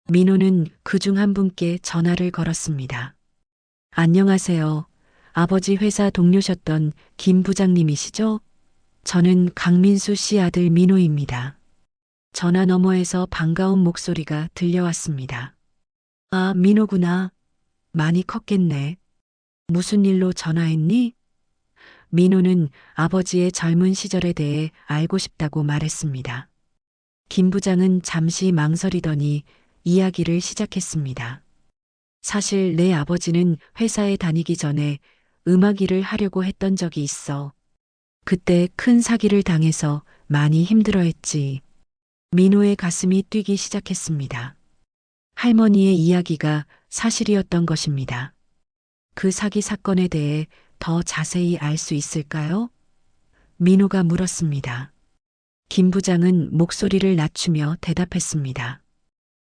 민호는 그중 한 분께 전화를 걸었습니다. 안녕하세요. 아버지 회사 동료셨던 김 부장님이시죠? 저는 강민수 씨 아들 민호입니다. 전화 너머에서 반가운 목소리가 들려왔습니다. 아, 민호구나. 많이 컸겠네. 무슨 일로 전화했니? 민호는 아버지의 젊은 시절에 대해 알고 싶다고 말했습니다. 김 부장은 잠시 망설이더니 이야기를 시작했습니다. 사실 내 아버지는 회사에 다니기 전에 음악 일을 하려고 했던 적이 있어. 그때 큰 사기를 당해서 많이 힘들어했지. 민호의 가슴이 뛰기 시작했습니다. 할머니의 이야기가 사실이었던 것입니다. 그 사기 사건에 대해 더 자세히 알 수 있을까요? 민호가 물었습니다. 김 부장은 목소리를 낮추며 대답했습니다.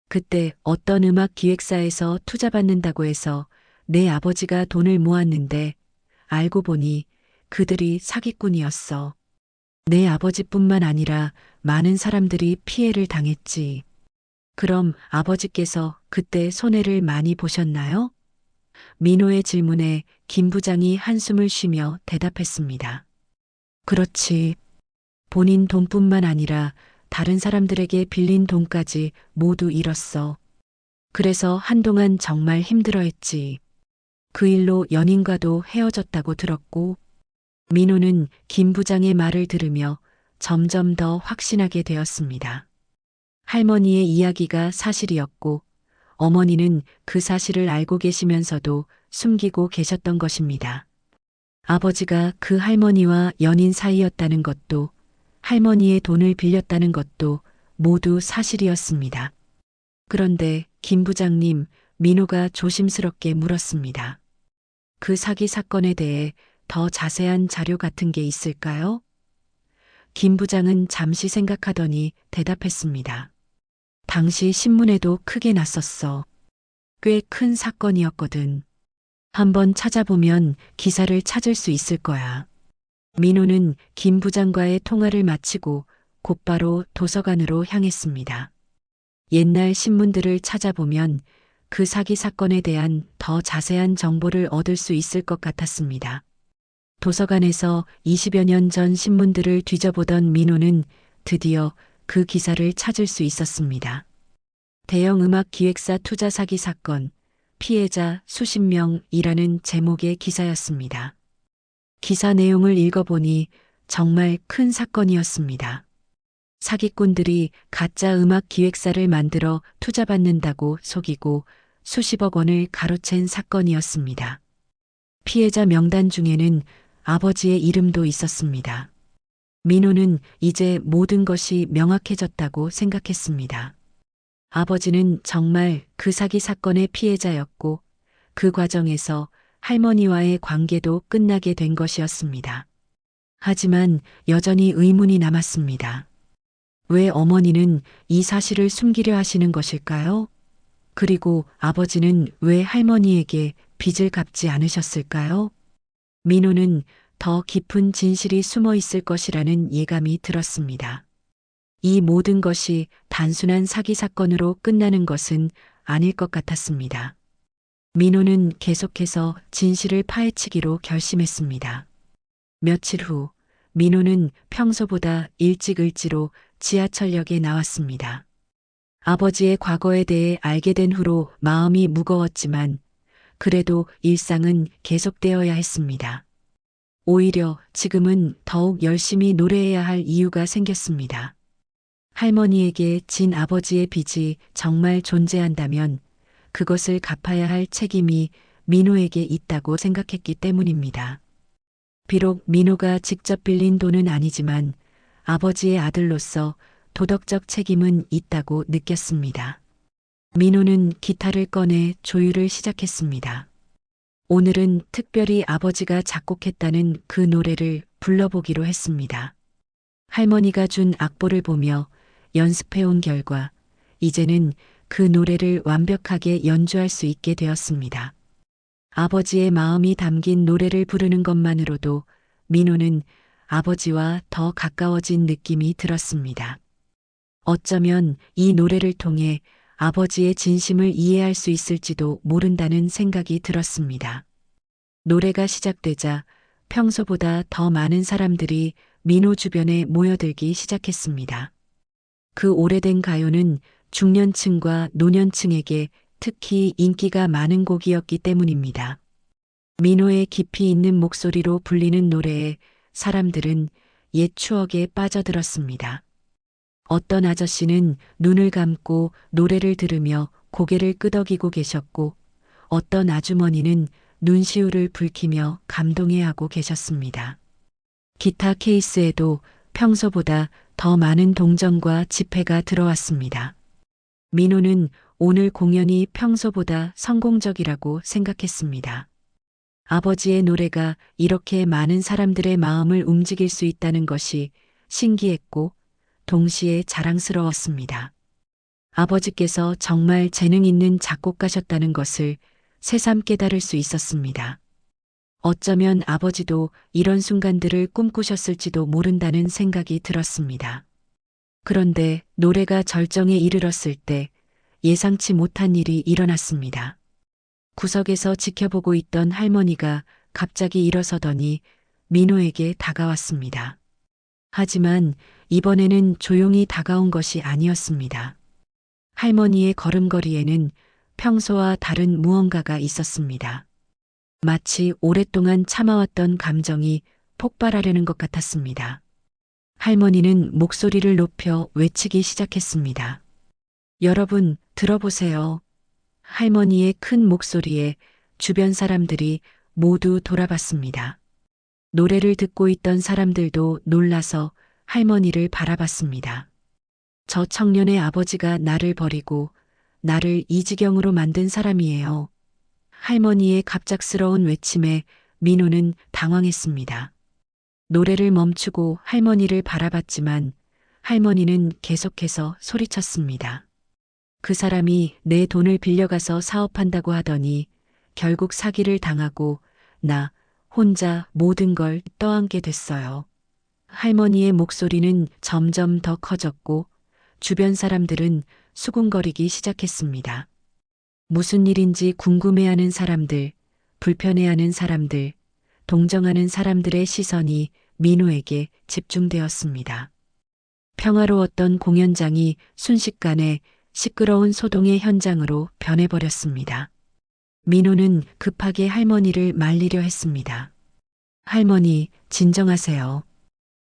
그때 어떤 음악 기획사에서 투자받는다고 해서 내 아버지가 돈을 모았는데 알고 보니 그들이 사기꾼이었어. 내 아버지뿐만 아니라 많은 사람들이 피해를 당했지. 그럼 아버지께서 그때 손해를 많이 보셨나요? 민호의 질문에 김 부장이 한숨을 쉬며 대답했습니다. 그렇지. 본인 돈뿐만 아니라 다른 사람들에게 빌린 돈까지 모두 잃었어. 그래서 한동안 정말 힘들어했지. 그 일로 연인과도 헤어졌다고 들었고, 민호는 김 부장의 말을 들으며 점점 더 확신하게 되었습니다. 할머니의 이야기가 사실이었고, 어머니는 그 사실을 알고 계시면서도 숨기고 계셨던 것입니다. 아버지가 그 할머니와 연인 사이였다는 것도, 할머니의 돈을 빌렸다는 것도 모두 사실이었습니다. 그런데 김 부장님, 민호가 조심스럽게 물었습니다. 그 사기 사건에 대해 더 자세한 자료 같은 게 있을까요? 김 부장은 잠시 생각하더니 대답했습니다. 당시 신문에도 크게 났었어. 꽤 큰 사건이었거든. 한번 찾아보면 기사를 찾을 수 있을 거야. 민호는 김 부장과의 통화를 마치고 곧바로 도서관으로 향했습니다. 옛날 신문들을 찾아보면 그 사기 사건에 대한 더 자세한 정보를 얻을 수 있을 것 같았습니다. 도서관에서 20여 년 전 신문들을 뒤져보던 민호는 드디어 그 기사를 찾을 수 있었습니다. 대형 음악 기획사 투자 사기 사건, 피해자 수십 명이라는 제목의 기사였습니다. 기사 내용을 읽어보니 정말 큰 사건이었습니다. 사기꾼들이 가짜 음악 기획사를 만들어 투자받는다고 속이고 수십억 원을 가로챈 사건이었습니다. 피해자 명단 중에는 아버지의 이름도 있었습니다. 민호는 이제 모든 것이 명확해졌다고 생각했습니다. 아버지는 정말 그 사기 사건의 피해자였고 그 과정에서 할머니와의 관계도 끝나게 된 것이었습니다. 하지만 여전히 의문이 남았습니다. 왜 어머니는 이 사실을 숨기려 하시는 것일까요? 그리고 아버지는 왜 할머니에게 빚을 갚지 않으셨을까요? 민호는 더 깊은 진실이 숨어 있을 것이라는 예감이 들었습니다. 이 모든 것이 단순한 사기 사건으로 끝나는 것은 아닐 것 같았습니다. 민호는 계속해서 진실을 파헤치기로 결심했습니다. 며칠 후 민호는 평소보다 일찍 을지로 지하철역에 나왔습니다. 아버지의 과거에 대해 알게 된 후로 마음이 무거웠지만 그래도 일상은 계속되어야 했습니다. 오히려 지금은 더욱 열심히 노래해야 할 이유가 생겼습니다. 할머니에게 진 아버지의 빚이 정말 존재한다면 그것을 갚아야 할 책임이 민호에게 있다고 생각했기 때문입니다. 비록 민호가 직접 빌린 돈은 아니지만 아버지의 아들로서 도덕적 책임은 있다고 느꼈습니다. 민호는 기타를 꺼내 조율을 시작했습니다. 오늘은 특별히 아버지가 작곡했다는 그 노래를 불러보기로 했습니다. 할머니가 준 악보를 보며 연습해온 결과 이제는 그 노래를 완벽하게 연주할 수 있게 되었습니다. 아버지의 마음이 담긴 노래를 부르는 것만으로도 민호는 아버지와 더 가까워진 느낌이 들었습니다. 어쩌면 이 노래를 통해 아버지의 진심을 이해할 수 있을지도 모른다는 생각이 들었습니다. 노래가 시작되자 평소보다 더 많은 사람들이 민호 주변에 모여들기 시작했습니다. 그 오래된 가요는 중년층과 노년층에게 특히 인기가 많은 곡이었기 때문입니다. 민호의 깊이 있는 목소리로 불리는 노래에 사람들은 옛 추억에 빠져들었습니다. 어떤 아저씨는 눈을 감고 노래를 들으며 고개를 끄덕이고 계셨고 어떤 아주머니는 눈시울을 붉히며 감동해하고 계셨습니다. 기타 케이스에도 평소보다 더 많은 동전과 지폐가 들어왔습니다. 민호는 오늘 공연이 평소보다 성공적이라고 생각했습니다. 아버지의 노래가 이렇게 많은 사람들의 마음을 움직일 수 있다는 것이 신기했고 동시에 자랑스러웠습니다. 아버지께서 정말 재능 있는 작곡가셨다는 것을 새삼 깨달을 수 있었습니다. 어쩌면 아버지도 이런 순간들을 꿈꾸셨을지도 모른다는 생각이 들었습니다. 그런데 노래가 절정에 이르렀을 때 예상치 못한 일이 일어났습니다. 구석에서 지켜보고 있던 할머니가 갑자기 일어서더니 민호에게 다가왔습니다. 하지만 이번에는 조용히 다가온 것이 아니었습니다. 할머니의 걸음걸이에는 평소와 다른 무언가가 있었습니다. 마치 오랫동안 참아왔던 감정이 폭발하려는 것 같았습니다. 할머니는 목소리를 높여 외치기 시작했습니다. 여러분, 들어보세요. 할머니의 큰 목소리에 주변 사람들이 모두 돌아봤습니다. 노래를 듣고 있던 사람들도 놀라서 할머니를 바라봤습니다. 저 청년의 아버지가 나를 버리고 나를 이 지경으로 만든 사람이에요. 할머니의 갑작스러운 외침에 민호는 당황했습니다. 노래를 멈추고 할머니를 바라봤지만 할머니는 계속해서 소리쳤습니다. 그 사람이 내 돈을 빌려가서 사업한다고 하더니 결국 사기를 당하고 나 혼자 모든 걸 떠안게 됐어요. 할머니의 목소리는 점점 더 커졌고 주변 사람들은 수군거리기 시작했습니다. 무슨 일인지 궁금해하는 사람들, 불편해하는 사람들, 동정하는 사람들의 시선이 민호에게 집중되었습니다. 평화로웠던 공연장이 순식간에 시끄러운 소동의 현장으로 변해버렸습니다. 민호는 급하게 할머니를 말리려 했습니다. 할머니, 진정하세요.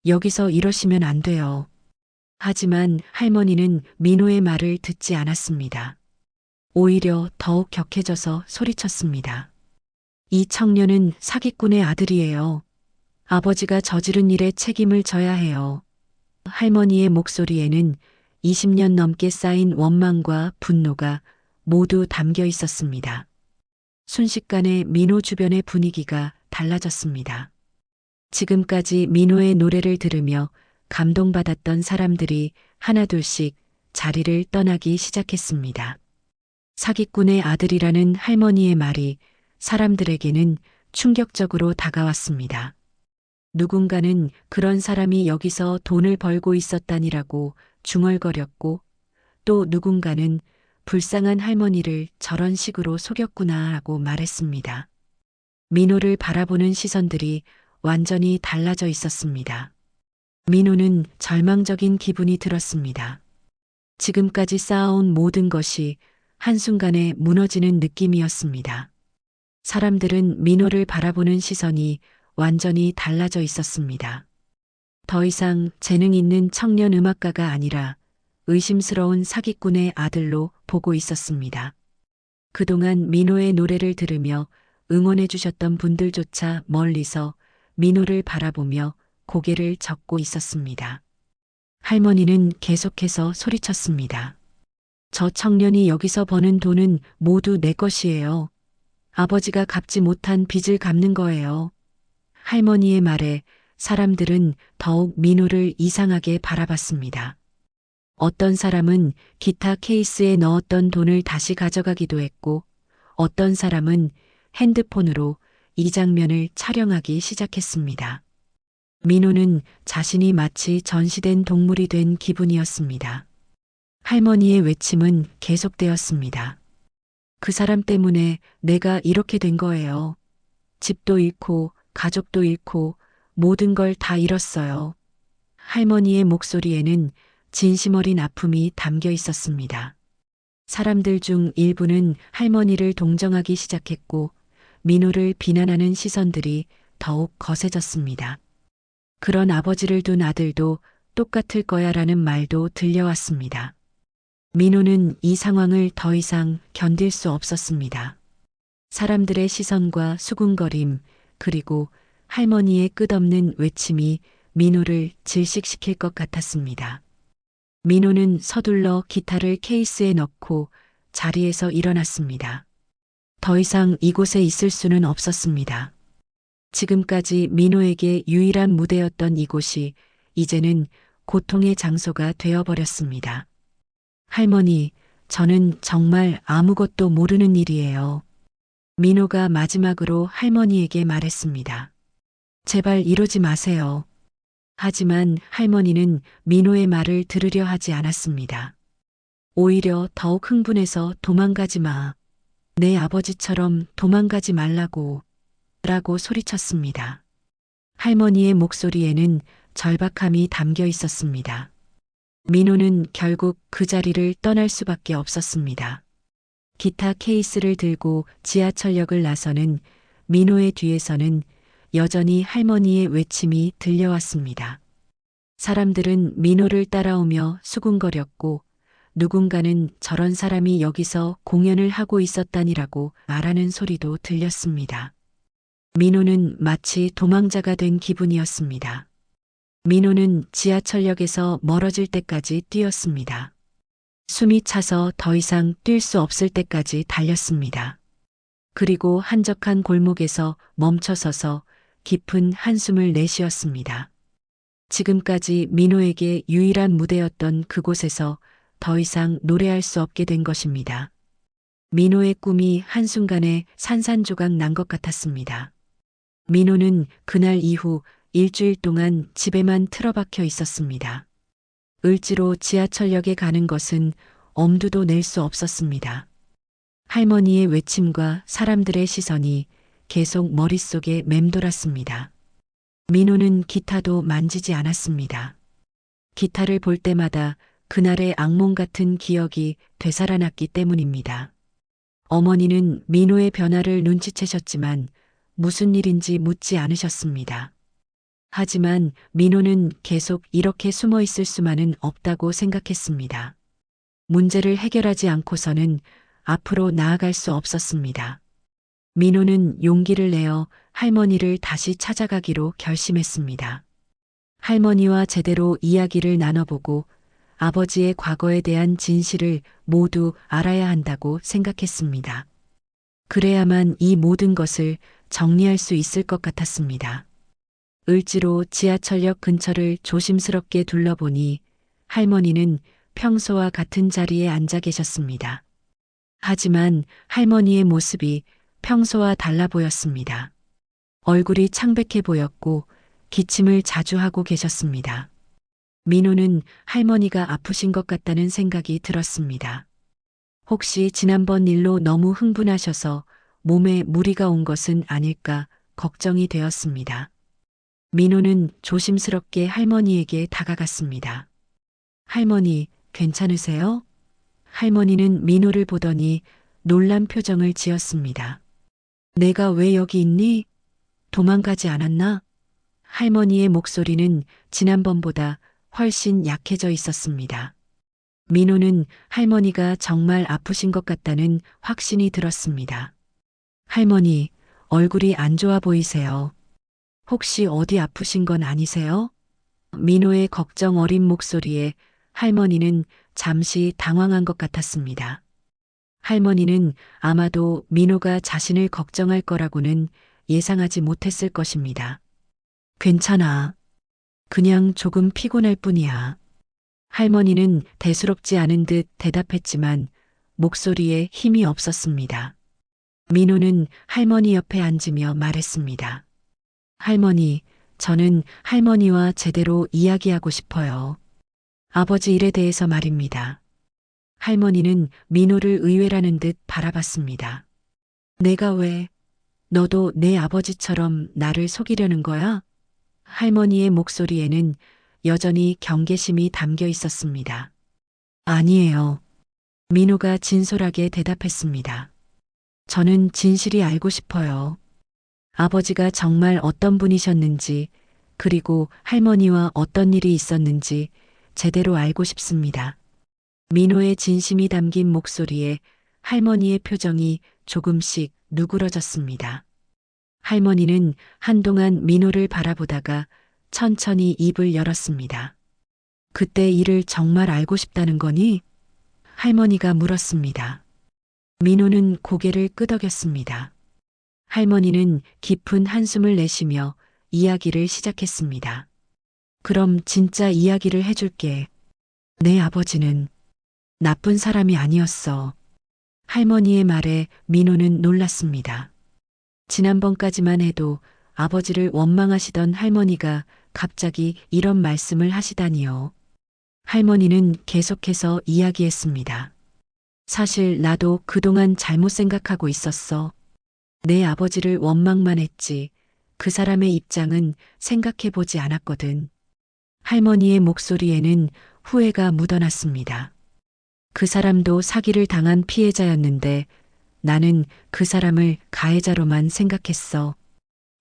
여기서 이러시면 안 돼요. 하지만 할머니는 민호의 말을 듣지 않았습니다. 오히려 더욱 격해져서 소리쳤습니다. 이 청년은 사기꾼의 아들이에요. 아버지가 저지른 일에 책임을 져야 해요. 할머니의 목소리에는 20년 넘게 쌓인 원망과 분노가 모두 담겨 있었습니다. 순식간에 민호 주변의 분위기가 달라졌습니다. 지금까지 민호의 노래를 들으며 감동받았던 사람들이 하나둘씩 자리를 떠나기 시작했습니다. 사기꾼의 아들이라는 할머니의 말이 사람들에게는 충격적으로 다가왔습니다. 누군가는 그런 사람이 여기서 돈을 벌고 있었다니라고 중얼거렸고 또 누군가는 불쌍한 할머니를 저런 식으로 속였구나 하고 말했습니다. 민호를 바라보는 시선들이 완전히 달라져 있었습니다. 민호는 절망적인 기분이 들었습니다. 지금까지 쌓아온 모든 것이 한순간에 무너지는 느낌이었습니다. 사람들은 민호를 바라보는 시선이 완전히 달라져 있었습니다. 더 이상 재능 있는 청년 음악가가 아니라 의심스러운 사기꾼의 아들로 보고 있었습니다. 그동안 민호의 노래를 들으며 응원해 주셨던 분들조차 멀리서 민호를 바라보며 고개를 젓고 있었습니다. 할머니는 계속해서 소리쳤습니다. 저 청년이 여기서 버는 돈은 모두 내 것이에요. 아버지가 갚지 못한 빚을 갚는 거예요. 할머니의 말에 사람들은 더욱 민호를 이상하게 바라봤습니다. 어떤 사람은 기타 케이스에 넣었던 돈을 다시 가져가기도 했고 어떤 사람은 핸드폰으로 이 장면을 촬영하기 시작했습니다. 민호는 자신이 마치 전시된 동물이 된 기분이었습니다. 할머니의 외침은 계속되었습니다. 그 사람 때문에 내가 이렇게 된 거예요. 집도 잃고 가족도 잃고 모든 걸 다 잃었어요. 할머니의 목소리에는 진심 어린 아픔이 담겨 있었습니다. 사람들 중 일부는 할머니를 동정하기 시작했고 민호를 비난하는 시선들이 더욱 거세졌습니다. 그런 아버지를 둔 아들도 똑같을 거야라는 말도 들려왔습니다. 민호는 이 상황을 더 이상 견딜 수 없었습니다. 사람들의 시선과 수군거림 그리고 할머니의 끝없는 외침이 민호를 질식시킬 것 같았습니다. 민호는 서둘러 기타를 케이스에 넣고 자리에서 일어났습니다. 더 이상 이곳에 있을 수는 없었습니다. 지금까지 민호에게 유일한 무대였던 이곳이 이제는 고통의 장소가 되어버렸습니다. 할머니, 저는 정말 아무것도 모르는 일이에요. 민호가 마지막으로 할머니에게 말했습니다. 제발 이러지 마세요. 하지만 할머니는 민호의 말을 들으려 하지 않았습니다. 오히려 더욱 흥분해서 도망가지 마. 내 아버지처럼 도망가지 말라고. 라고 소리쳤습니다. 할머니의 목소리에는 절박함이 담겨 있었습니다. 민호는 결국 그 자리를 떠날 수밖에 없었습니다. 기타 케이스를 들고 지하철역을 나서는 민호의 뒤에서는 여전히 할머니의 외침이 들려왔습니다. 사람들은 민호를 따라오며 수군거렸고 누군가는 저런 사람이 여기서 공연을 하고 있었다니라고 말하는 소리도 들렸습니다. 민호는 마치 도망자가 된 기분이었습니다. 민호는 지하철역에서 멀어질 때까지 뛰었습니다. 숨이 차서 더 이상 뛸 수 없을 때까지 달렸습니다. 그리고 한적한 골목에서 멈춰서서 깊은 한숨을 내쉬었습니다. 지금까지 민호에게 유일한 무대였던 그곳에서 더 이상 노래할 수 없게 된 것입니다. 민호의 꿈이 한순간에 산산조각 난 것 같았습니다. 민호는 그날 이후 일주일 동안 집에만 틀어박혀 있었습니다. 을지로 지하철역에 가는 것은 엄두도 낼 수 없었습니다. 할머니의 외침과 사람들의 시선이 계속 머릿속에 맴돌았습니다. 민호는 기타도 만지지 않았습니다. 기타를 볼 때마다 그날의 악몽 같은 기억이 되살아났기 때문입니다. 어머니는 민호의 변화를 눈치채셨지만 무슨 일인지 묻지 않으셨습니다. 하지만 민호는 계속 이렇게 숨어 있을 수만은 없다고 생각했습니다. 문제를 해결하지 않고서는 앞으로 나아갈 수 없었습니다. 민호는 용기를 내어 할머니를 다시 찾아가기로 결심했습니다. 할머니와 제대로 이야기를 나눠보고 아버지의 과거에 대한 진실을 모두 알아야 한다고 생각했습니다. 그래야만 이 모든 것을 정리할 수 있을 것 같았습니다. 을지로 지하철역 근처를 조심스럽게 둘러보니 할머니는 평소와 같은 자리에 앉아 계셨습니다. 하지만 할머니의 모습이 평소와 달라 보였습니다. 얼굴이 창백해 보였고 기침을 자주 하고 계셨습니다. 민호는 할머니가 아프신 것 같다는 생각이 들었습니다. 혹시 지난번 일로 너무 흥분하셔서 몸에 무리가 온 것은 아닐까 걱정이 되었습니다. 민호는 조심스럽게 할머니에게 다가갔습니다. 할머니, 괜찮으세요? 할머니는 민호를 보더니 놀란 표정을 지었습니다. 내가 왜 여기 있니? 도망가지 않았나? 할머니의 목소리는 지난번보다 훨씬 약해져 있었습니다. 민호는 할머니가 정말 아프신 것 같다는 확신이 들었습니다. 할머니, 얼굴이 안 좋아 보이세요. 혹시 어디 아프신 건 아니세요? 민호의 걱정 어린 목소리에 할머니는 잠시 당황한 것 같았습니다. 할머니는 아마도 민호가 자신을 걱정할 거라고는 예상하지 못했을 것입니다. 괜찮아. 그냥 조금 피곤할 뿐이야. 할머니는 대수롭지 않은 듯 대답했지만 목소리에 힘이 없었습니다. 민호는 할머니 옆에 앉으며 말했습니다. 할머니, 저는 할머니와 제대로 이야기하고 싶어요. 아버지 일에 대해서 말입니다. 할머니는 민호를 의외라는 듯 바라봤습니다. 내가 왜, 너도 내 아버지처럼 나를 속이려는 거야? 할머니의 목소리에는 여전히 경계심이 담겨 있었습니다. 아니에요. 민호가 진솔하게 대답했습니다. 저는 진실이 알고 싶어요. 아버지가 정말 어떤 분이셨는지, 그리고 할머니와 어떤 일이 있었는지 제대로 알고 싶습니다. 민호의 진심이 담긴 목소리에 할머니의 표정이 조금씩 누그러졌습니다. 할머니는 한동안 민호를 바라보다가 천천히 입을 열었습니다. 그때 일을 정말 알고 싶다는 거니? 할머니가 물었습니다. 민호는 고개를 끄덕였습니다. 할머니는 깊은 한숨을 내쉬며 이야기를 시작했습니다. 그럼 진짜 이야기를 해줄게. 내 아버지는 나쁜 사람이 아니었어. 할머니의 말에 민호는 놀랐습니다. 지난번까지만 해도 아버지를 원망하시던 할머니가 갑자기 이런 말씀을 하시다니요. 할머니는 계속해서 이야기했습니다. 사실 나도 그동안 잘못 생각하고 있었어. 내 아버지를 원망만 했지 그 사람의 입장은 생각해보지 않았거든. 할머니의 목소리에는 후회가 묻어났습니다. 그 사람도 사기를 당한 피해자였는데 나는 그 사람을 가해자로만 생각했어.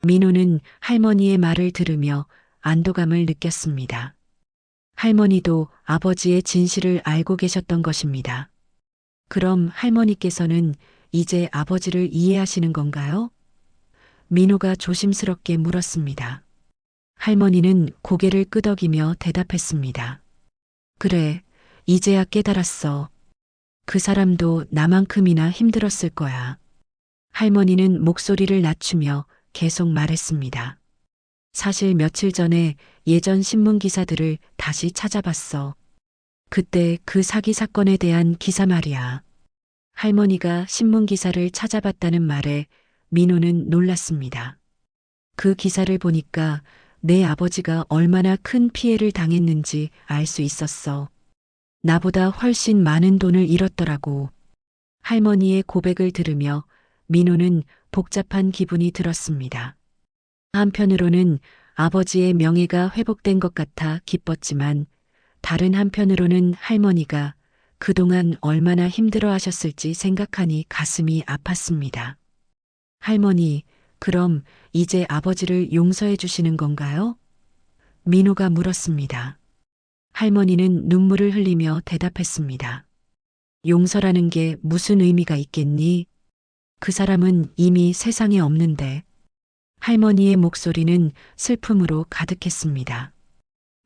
민호는 할머니의 말을 들으며 안도감을 느꼈습니다. 할머니도 아버지의 진실을 알고 계셨던 것입니다. 그럼 할머니께서는 이제 아버지를 이해하시는 건가요? 민호가 조심스럽게 물었습니다. 할머니는 고개를 끄덕이며 대답했습니다. 그래, 이제야 깨달았어. 그 사람도 나만큼이나 힘들었을 거야. 할머니는 목소리를 낮추며 계속 말했습니다. 사실 며칠 전에 예전 신문 기사들을 다시 찾아봤어. 그때 그 사기 사건에 대한 기사 말이야. 할머니가 신문 기사를 찾아봤다는 말에 민호는 놀랐습니다. 그 기사를 보니까 내 아버지가 얼마나 큰 피해를 당했는지 알 수 있었어. 나보다 훨씬 많은 돈을 잃었더라고. 할머니의 고백을 들으며 민호는 복잡한 기분이 들었습니다. 한편으로는 아버지의 명예가 회복된 것 같아 기뻤지만 다른 한편으로는 할머니가 그동안 얼마나 힘들어 하셨을지 생각하니 가슴이 아팠습니다. 할머니, 그럼 이제 아버지를 용서해 주시는 건가요? 민호가 물었습니다. 할머니는 눈물을 흘리며 대답했습니다. 용서라는 게 무슨 의미가 있겠니? 그 사람은 이미 세상에 없는데. 할머니의 목소리는 슬픔으로 가득했습니다.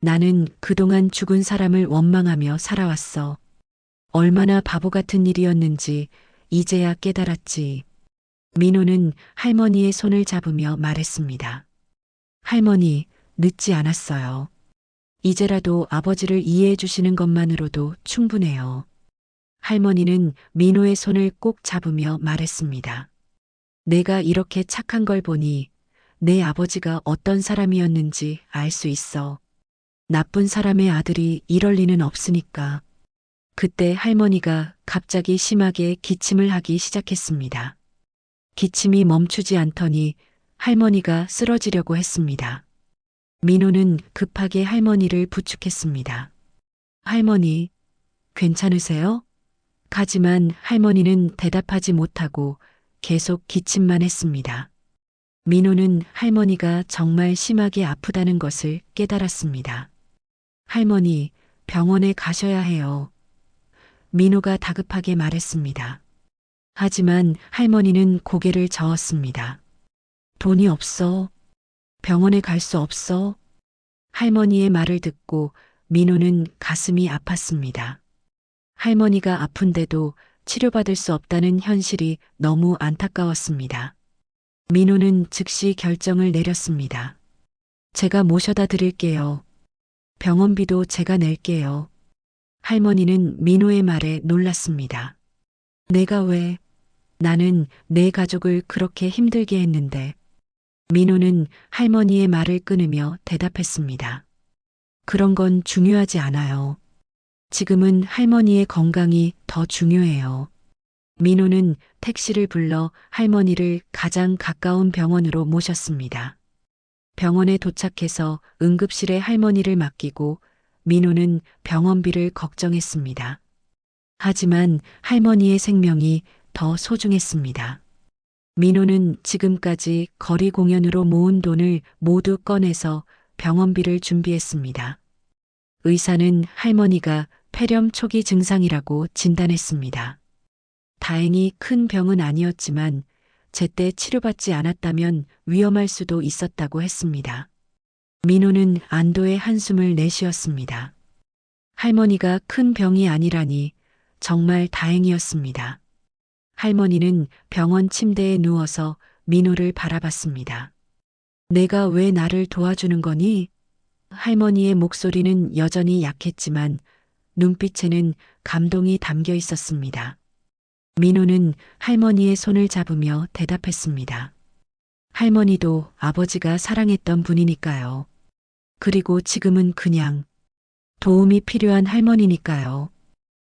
나는 그동안 죽은 사람을 원망하며 살아왔어. 얼마나 바보 같은 일이었는지 이제야 깨달았지. 민호는 할머니의 손을 잡으며 말했습니다. 할머니, 늦지 않았어요. 이제라도 아버지를 이해해 주시는 것만으로도 충분해요. 할머니는 민호의 손을 꼭 잡으며 말했습니다. 내가 이렇게 착한 걸 보니 내 아버지가 어떤 사람이었는지 알 수 있어. 나쁜 사람의 아들이 이럴 리는 없으니까. 그때 할머니가 갑자기 심하게 기침을 하기 시작했습니다. 기침이 멈추지 않더니 할머니가 쓰러지려고 했습니다. 민호는 급하게 할머니를 부축했습니다. 할머니, 괜찮으세요? 하지만 할머니는 대답하지 못하고 계속 기침만 했습니다. 민호는 할머니가 정말 심하게 아프다는 것을 깨달았습니다. 할머니, 병원에 가셔야 해요. 민호가 다급하게 말했습니다. 하지만 할머니는 고개를 저었습니다. 돈이 없어. 병원에 갈 수 없어. 할머니의 말을 듣고 민호는 가슴이 아팠습니다. 할머니가 아픈데도 치료받을 수 없다는 현실이 너무 안타까웠습니다. 민호는 즉시 결정을 내렸습니다. 제가 모셔다 드릴게요. 병원비도 제가 낼게요. 할머니는 민호의 말에 놀랐습니다. 내가 왜? 나는 내 가족을 그렇게 힘들게 했는데. 민호는 할머니의 말을 끊으며 대답했습니다. 그런 건 중요하지 않아요. 지금은 할머니의 건강이 더 중요해요. 민호는 택시를 불러 할머니를 가장 가까운 병원으로 모셨습니다. 병원에 도착해서 응급실에 할머니를 맡기고 민호는 병원비를 걱정했습니다. 하지만 할머니의 생명이 더 소중했습니다. 민호는 지금까지 거리 공연으로 모은 돈을 모두 꺼내서 병원비를 준비했습니다. 의사는 할머니가 폐렴 초기 증상이라고 진단했습니다. 다행히 큰 병은 아니었지만 제때 치료받지 않았다면 위험할 수도 있었다고 했습니다. 민호는 안도의 한숨을 내쉬었습니다. 할머니가 큰 병이 아니라니 정말 다행이었습니다. 할머니는 병원 침대에 누워서 민호를 바라봤습니다. 내가 왜 나를 도와주는 거니? 할머니의 목소리는 여전히 약했지만 눈빛에는 감동이 담겨 있었습니다. 민호는 할머니의 손을 잡으며 대답했습니다. 할머니도 아버지가 사랑했던 분이니까요. 그리고 지금은 그냥 도움이 필요한 할머니니까요.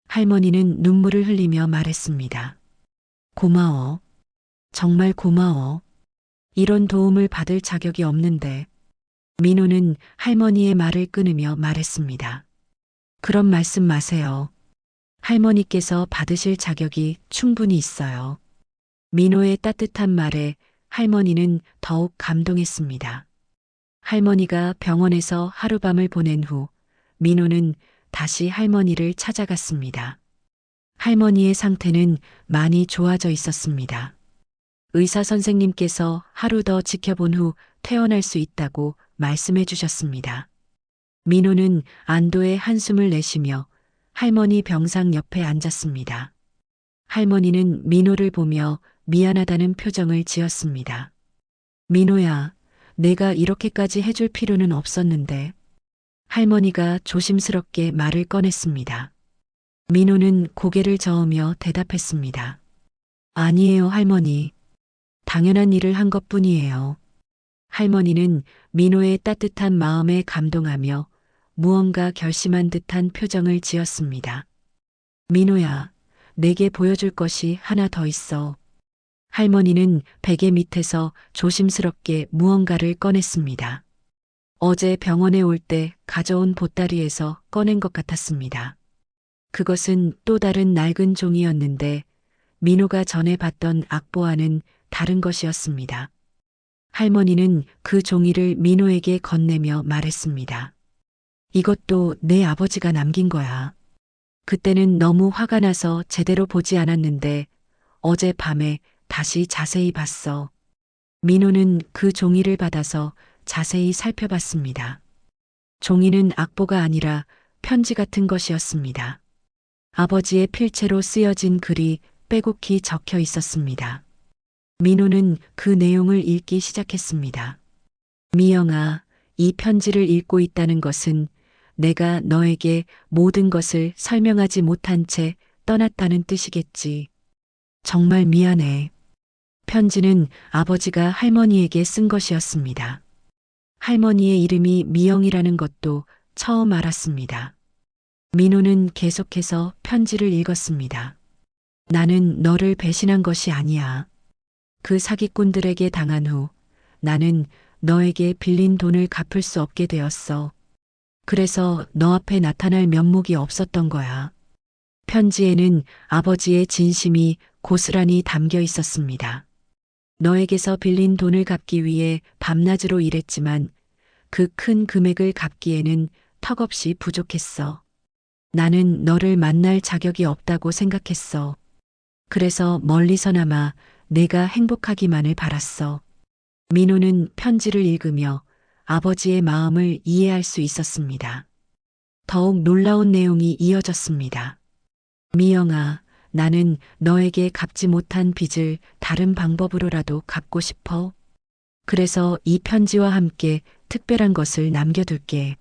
할머니는 눈물을 흘리며 말했습니다. 고마워. 정말 고마워. 이런 도움을 받을 자격이 없는데. 민호는 할머니의 말을 끊으며 말했습니다. 그런 말씀 마세요. 할머니께서 받으실 자격이 충분히 있어요. 민호의 따뜻한 말에 할머니는 더욱 감동했습니다. 할머니가 병원에서 하룻밤을 보낸 후 민호는 다시 할머니를 찾아갔습니다. 할머니의 상태는 많이 좋아져 있었습니다. 의사 선생님께서 하루 더 지켜본 후 퇴원할 수 있다고 말씀해 주셨습니다. 민호는 안도의 한숨을 내쉬며 할머니 병상 옆에 앉았습니다. 할머니는 민호를 보며 미안하다는 표정을 지었습니다. 민호야, 내가 이렇게까지 해줄 필요는 없었는데. 할머니가 조심스럽게 말을 꺼냈습니다. 민호는 고개를 저으며 대답했습니다. 아니에요, 할머니. 당연한 일을 한 것뿐이에요. 할머니는 민호의 따뜻한 마음에 감동하며 무언가 결심한 듯한 표정을 지었습니다. 민호야, 내게 보여줄 것이 하나 더 있어. 할머니는 베개 밑에서 조심스럽게 무언가를 꺼냈습니다. 어제 병원에 올 때 가져온 보따리에서 꺼낸 것 같았습니다. 그것은 또 다른 낡은 종이였는데 민호가 전에 봤던 악보와는 다른 것이었습니다. 할머니는 그 종이를 민호에게 건네며 말했습니다. 이것도 내 아버지가 남긴 거야. 그때는 너무 화가 나서 제대로 보지 않았는데 어제 밤에 다시 자세히 봤어. 민호는 그 종이를 받아서 자세히 살펴봤습니다. 종이는 악보가 아니라 편지 같은 것이었습니다. 아버지의 필체로 쓰여진 글이 빼곡히 적혀 있었습니다. 민호는 그 내용을 읽기 시작했습니다. 미영아, 이 편지를 읽고 있다는 것은 내가 너에게 모든 것을 설명하지 못한 채 떠났다는 뜻이겠지. 정말 미안해. 편지는 아버지가 할머니에게 쓴 것이었습니다. 할머니의 이름이 미영이라는 것도 처음 알았습니다. 민호는 계속해서 편지를 읽었습니다. 나는 너를 배신한 것이 아니야. 그 사기꾼들에게 당한 후 나는 너에게 빌린 돈을 갚을 수 없게 되었어. 그래서 너 앞에 나타날 면목이 없었던 거야. 편지에는 아버지의 진심이 고스란히 담겨 있었습니다. 너에게서 빌린 돈을 갚기 위해 밤낮으로 일했지만 그 큰 금액을 갚기에는 턱없이 부족했어. 나는 너를 만날 자격이 없다고 생각했어. 그래서 멀리서나마 내가 행복하기만을 바랐어. 민호는 편지를 읽으며 아버지의 마음을 이해할 수 있었습니다. 더욱 놀라운 내용이 이어졌습니다. 미영아, 나는 너에게 갚지 못한 빚을 다른 방법으로라도 갚고 싶어. 그래서 이 편지와 함께 특별한 것을 남겨둘게.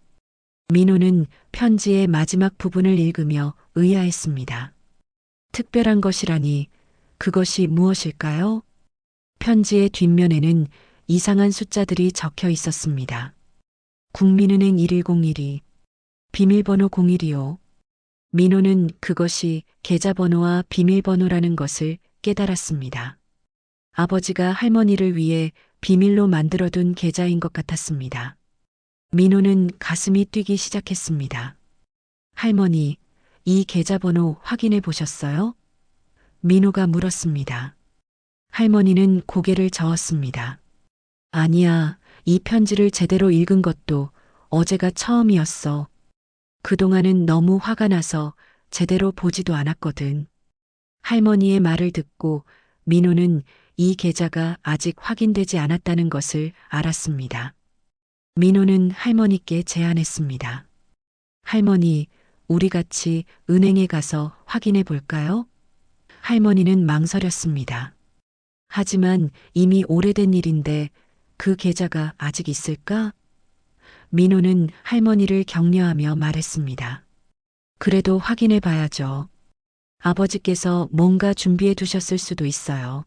민호는 편지의 마지막 부분을 읽으며 의아했습니다. 특별한 것이라니 그것이 무엇일까요? 편지의 뒷면에는 이상한 숫자들이 적혀 있었습니다. 국민은행 1101이, 비밀번호 01이요. 민호는 그것이 계좌번호와 비밀번호라는 것을 깨달았습니다. 아버지가 할머니를 위해 비밀로 만들어둔 계좌인 것 같았습니다. 민호는 가슴이 뛰기 시작했습니다. 할머니, 이 계좌번호 확인해 보셨어요? 민호가 물었습니다. 할머니는 고개를 저었습니다. 아니야, 이 편지를 제대로 읽은 것도 어제가 처음이었어. 그동안은 너무 화가 나서 제대로 보지도 않았거든. 할머니의 말을 듣고 민호는 이 계좌가 아직 확인되지 않았다는 것을 알았습니다. 민호는 할머니께 제안했습니다. 할머니, 우리 같이 은행에 가서 확인해 볼까요? 할머니는 망설였습니다. 하지만 이미 오래된 일인데 그 계좌가 아직 있을까? 민호는 할머니를 격려하며 말했습니다. 그래도 확인해 봐야죠. 아버지께서 뭔가 준비해 두셨을 수도 있어요.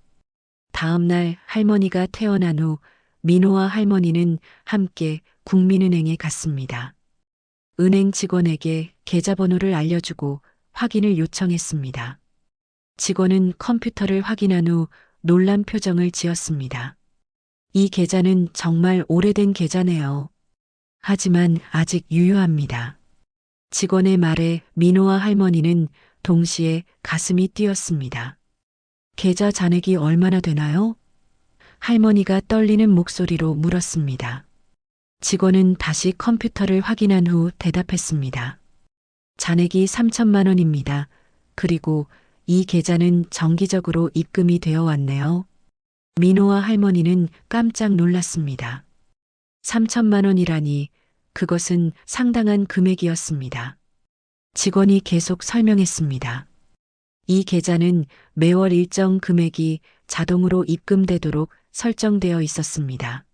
다음 날 할머니가 태어난 후 민호와 할머니는 함께 국민은행에 갔습니다. 은행 직원에게 계좌번호를 알려주고 확인을 요청했습니다. 직원은 컴퓨터를 확인한 후 놀란 표정을 지었습니다. 이 계좌는 정말 오래된 계좌네요. 하지만 아직 유효합니다. 직원의 말에 민호와 할머니는 동시에 가슴이 뛰었습니다. 계좌 잔액이 얼마나 되나요? 할머니가 떨리는 목소리로 물었습니다. 직원은 다시 컴퓨터를 확인한 후 대답했습니다. 잔액이 3천만 원입니다. 그리고 이 계좌는 정기적으로 입금이 되어 왔네요. 민호와 할머니는 깜짝 놀랐습니다. 3천만 원이라니 그것은 상당한 금액이었습니다. 직원이 계속 설명했습니다. 이 계좌는 매월 일정 금액이 자동으로 입금되도록 설정되어 있었습니다.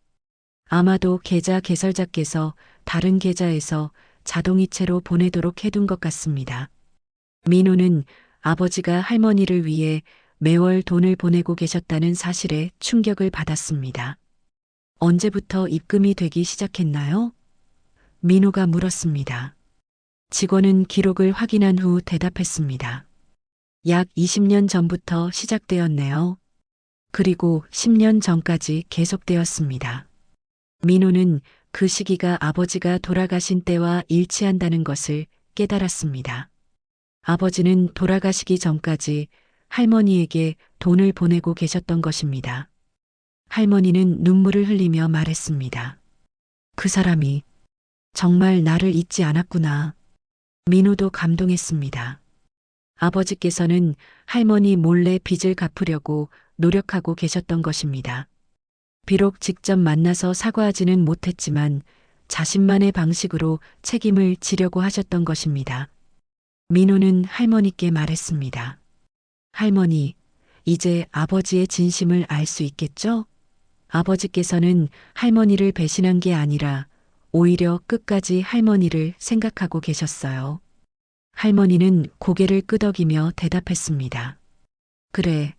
아마도 계좌 개설자께서 다른 계좌에서 자동이체로 보내도록 해둔 것 같습니다. 민호는 아버지가 할머니를 위해 매월 돈을 보내고 계셨다는 사실에 충격을 받았습니다. 언제부터 입금이 되기 시작했나요? 민호가 물었습니다. 직원은 기록을 확인한 후 대답했습니다. 약 20년 전부터 시작되었네요. 그리고 10년 전까지 계속되었습니다. 민호는 그 시기가 아버지가 돌아가신 때와 일치한다는 것을 깨달았습니다. 아버지는 돌아가시기 전까지 할머니에게 돈을 보내고 계셨던 것입니다. 할머니는 눈물을 흘리며 말했습니다. 그 사람이 정말 나를 잊지 않았구나. 민호도 감동했습니다. 아버지께서는 할머니 몰래 빚을 갚으려고 노력하고 계셨던 것입니다. 비록 직접 만나서 사과하지는 못했지만 자신만의 방식으로 책임을 지려고 하셨던 것입니다. 민호는 할머니께 말했습니다. 할머니, 이제 아버지의 진심을 알 수 있겠죠? 아버지께서는 할머니를 배신한 게 아니라 오히려 끝까지 할머니를 생각하고 계셨어요. 할머니는 고개를 끄덕이며 대답했습니다. 그래,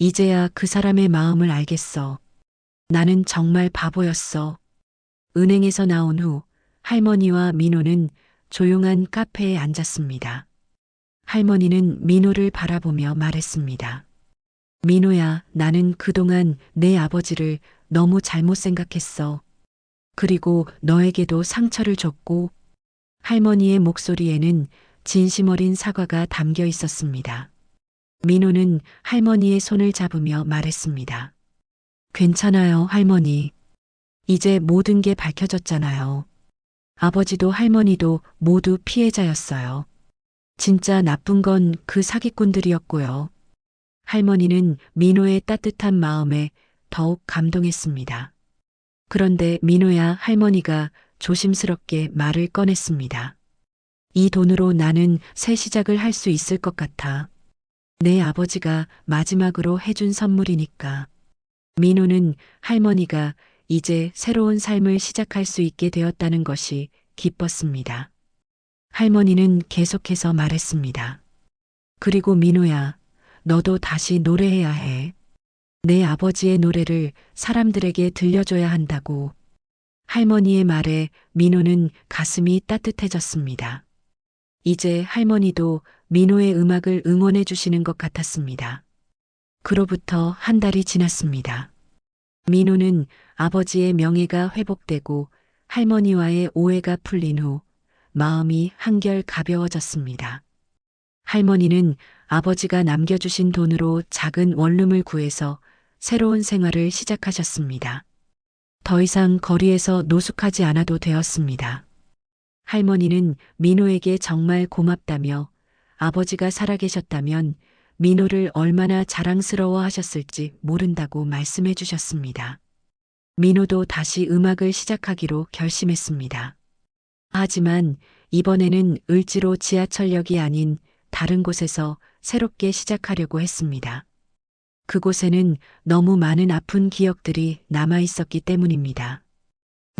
이제야 그 사람의 마음을 알겠어. 나는 정말 바보였어. 은행에서 나온 후 할머니와 민호는 조용한 카페에 앉았습니다. 할머니는 민호를 바라보며 말했습니다. 민호야, 나는 그동안 내 아버지를 너무 잘못 생각했어. 그리고 너에게도 상처를 줬고. 할머니의 목소리에는 진심 어린 사과가 담겨 있었습니다. 민호는 할머니의 손을 잡으며 말했습니다. 괜찮아요, 할머니. 이제 모든 게 밝혀졌잖아요. 아버지도 할머니도 모두 피해자였어요. 진짜 나쁜 건 그 사기꾼들이었고요. 할머니는 민호의 따뜻한 마음에 더욱 감동했습니다. 그런데 민호야, 할머니가 조심스럽게 말을 꺼냈습니다. 이 돈으로 나는 새 시작을 할 수 있을 것 같아. 내 아버지가 마지막으로 해준 선물이니까. 민호는 할머니가 이제 새로운 삶을 시작할 수 있게 되었다는 것이 기뻤습니다. 할머니는 계속해서 말했습니다. 그리고 민호야, 너도 다시 노래해야 해. 내 아버지의 노래를 사람들에게 들려줘야 한다고. 할머니의 말에 민호는 가슴이 따뜻해졌습니다. 이제 할머니도 민호의 음악을 응원해 주시는 것 같았습니다. 그로부터 한 달이 지났습니다. 민호는 아버지의 명예가 회복되고 할머니와의 오해가 풀린 후 마음이 한결 가벼워졌습니다. 할머니는 아버지가 남겨주신 돈으로 작은 원룸을 구해서 새로운 생활을 시작하셨습니다. 더 이상 거리에서 노숙하지 않아도 되었습니다. 할머니는 민호에게 정말 고맙다며 아버지가 살아계셨다면 민호를 얼마나 자랑스러워 하셨을지 모른다고 말씀해 주셨습니다. 민호도 다시 음악을 시작하기로 결심했습니다. 하지만 이번에는 을지로 지하철역이 아닌 다른 곳에서 새롭게 시작하려고 했습니다. 그곳에는 너무 많은 아픈 기억들이 남아 있었기 때문입니다.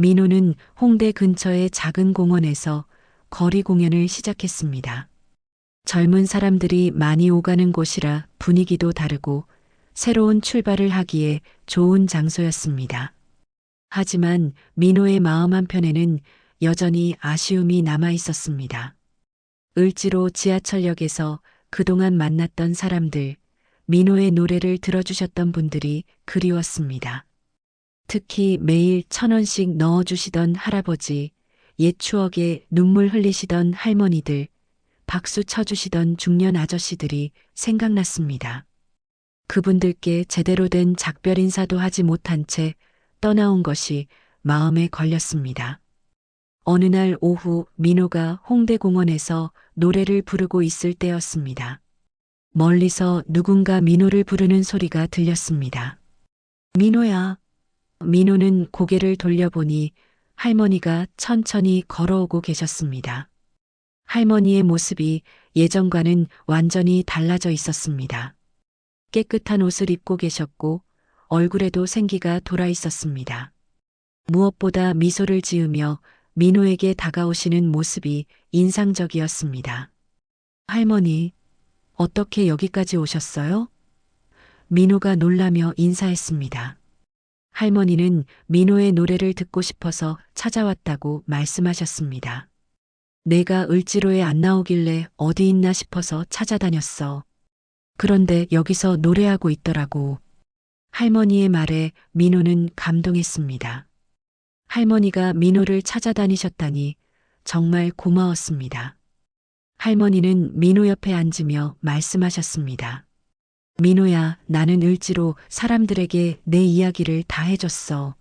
민호는 홍대 근처의 작은 공원에서 거리 공연을 시작했습니다. 젊은 사람들이 많이 오가는 곳이라 분위기도 다르고 새로운 출발을 하기에 좋은 장소였습니다. 하지만 민호의 마음 한편에는 여전히 아쉬움이 남아 있었습니다. 을지로 지하철역에서 그동안 만났던 사람들, 민호의 노래를 들어주셨던 분들이 그리웠습니다. 특히 매일 1,000원씩 넣어주시던 할아버지, 옛 추억에 눈물 흘리시던 할머니들, 박수 쳐주시던 중년 아저씨들이 생각났습니다. 그분들께 제대로 된 작별 인사도 하지 못한 채 떠나온 것이 마음에 걸렸습니다. 어느 날 오후 민호가 홍대공원에서 노래를 부르고 있을 때였습니다. 멀리서 누군가 민호를 부르는 소리가 들렸습니다. 민호야. 민호는 고개를 돌려보니 할머니가 천천히 걸어오고 계셨습니다. 할머니의 모습이 예전과는 완전히 달라져 있었습니다. 깨끗한 옷을 입고 계셨고 얼굴에도 생기가 돌아 있었습니다. 무엇보다 미소를 지으며 민호에게 다가오시는 모습이 인상적이었습니다. 할머니, 어떻게 여기까지 오셨어요? 민호가 놀라며 인사했습니다. 할머니는 민호의 노래를 듣고 싶어서 찾아왔다고 말씀하셨습니다. 내가 을지로에 안 나오길래 어디 있나 싶어서 찾아다녔어. 그런데 여기서 노래하고 있더라고. 할머니의 말에 민호는 감동했습니다. 할머니가 민호를 찾아다니셨다니 정말 고마웠습니다. 할머니는 민호 옆에 앉으며 말씀하셨습니다. 민호야, 나는 을지로 사람들에게 내 이야기를 다 해줬어.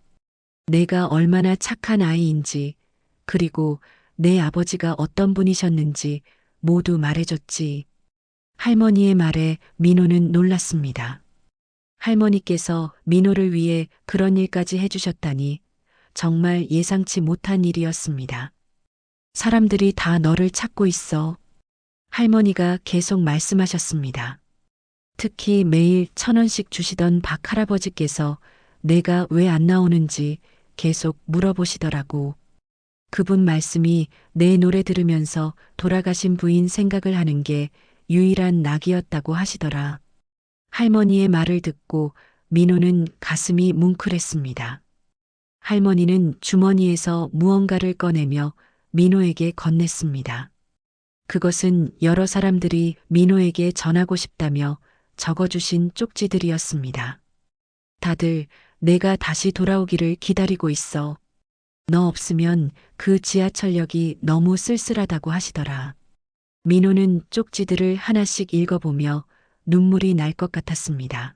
내가 얼마나 착한 아이인지, 그리고 내 아버지가 어떤 분이셨는지 모두 말해줬지. 할머니의 말에 민호는 놀랐습니다. 할머니께서 민호를 위해 그런 일까지 해주셨다니 정말 예상치 못한 일이었습니다. 사람들이 다 너를 찾고 있어. 할머니가 계속 말씀하셨습니다. 특히 매일 1,000원씩 주시던 박 할아버지께서 내가 왜 안 나오는지 계속 물어보시더라고. 그분 말씀이 내 노래 들으면서 돌아가신 부인 생각을 하는 게 유일한 낙이었다고 하시더라. 할머니의 말을 듣고 민호는 가슴이 뭉클했습니다. 할머니는 주머니에서 무언가를 꺼내며 민호에게 건넸습니다. 그것은 여러 사람들이 민호에게 전하고 싶다며 적어주신 쪽지들이었습니다. 다들 내가 다시 돌아오기를 기다리고 있어. 너 없으면 그 지하철역이 너무 쓸쓸하다고 하시더라. 민호는 쪽지들을 하나씩 읽어보며 눈물이 날 것 같았습니다.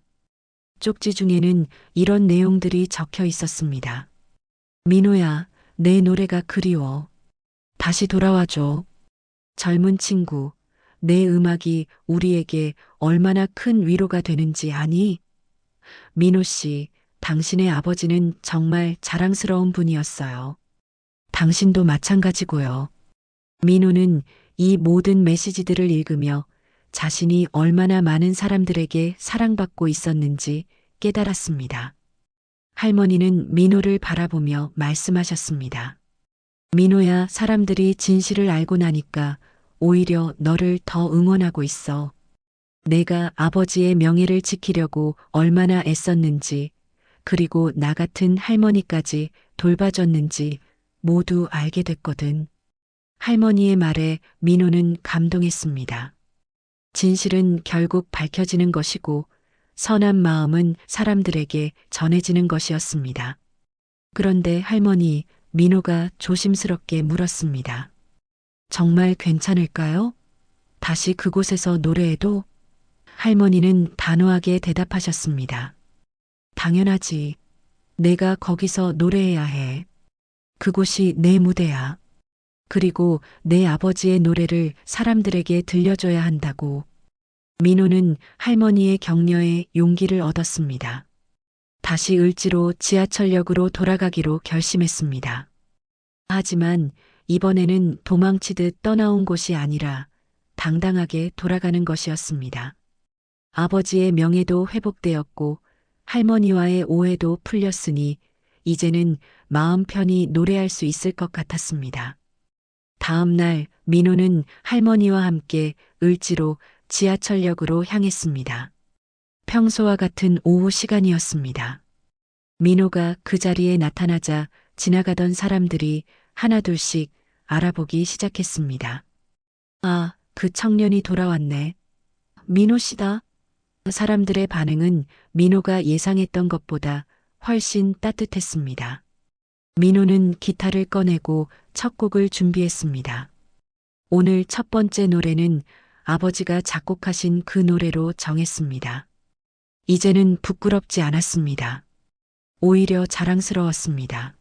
쪽지 중에는 이런 내용들이 적혀 있었습니다. 민호야, 내 노래가 그리워. 다시 돌아와줘. 젊은 친구, 내 음악이 우리에게 얼마나 큰 위로가 되는지 아니? 민호 씨, 당신의 아버지는 정말 자랑스러운 분이었어요. 당신도 마찬가지고요. 민호는 이 모든 메시지들을 읽으며 자신이 얼마나 많은 사람들에게 사랑받고 있었는지 깨달았습니다. 할머니는 민호를 바라보며 말씀하셨습니다. 민호야, 사람들이 진실을 알고 나니까 오히려 너를 더 응원하고 있어. 내가 아버지의 명예를 지키려고 얼마나 애썼는지, 그리고 나 같은 할머니까지 돌봐줬는지 모두 알게 됐거든. 할머니의 말에 민호는 감동했습니다. 진실은 결국 밝혀지는 것이고 선한 마음은 사람들에게 전해지는 것이었습니다. 그런데 할머니, 민호가 조심스럽게 물었습니다. 정말 괜찮을까요? 다시 그곳에서 노래해도? 할머니는 단호하게 대답하셨습니다. 당연하지. 내가 거기서 노래해야 해. 그곳이 내 무대야. 그리고 내 아버지의 노래를 사람들에게 들려줘야 한다고. 민호는 할머니의 격려에 용기를 얻었습니다. 다시 을지로 지하철역으로 돌아가기로 결심했습니다. 하지만 이번에는 도망치듯 떠나온 곳이 아니라 당당하게 돌아가는 것이었습니다. 아버지의 명예도 회복되었고 할머니와의 오해도 풀렸으니 이제는 마음 편히 노래할 수 있을 것 같았습니다. 다음 날 민호는 할머니와 함께 을지로 지하철역으로 향했습니다. 평소와 같은 오후 시간이었습니다. 민호가 그 자리에 나타나자 지나가던 사람들이 하나둘씩 알아보기 시작했습니다. 아, 그 청년이 돌아왔네. 민호 씨다. 사람들의 반응은 민호가 예상했던 것보다 훨씬 따뜻했습니다. 민호는 기타를 꺼내고 첫 곡을 준비했습니다. 오늘 첫 번째 노래는 아버지가 작곡하신 그 노래로 정했습니다. 이제는 부끄럽지 않았습니다. 오히려 자랑스러웠습니다.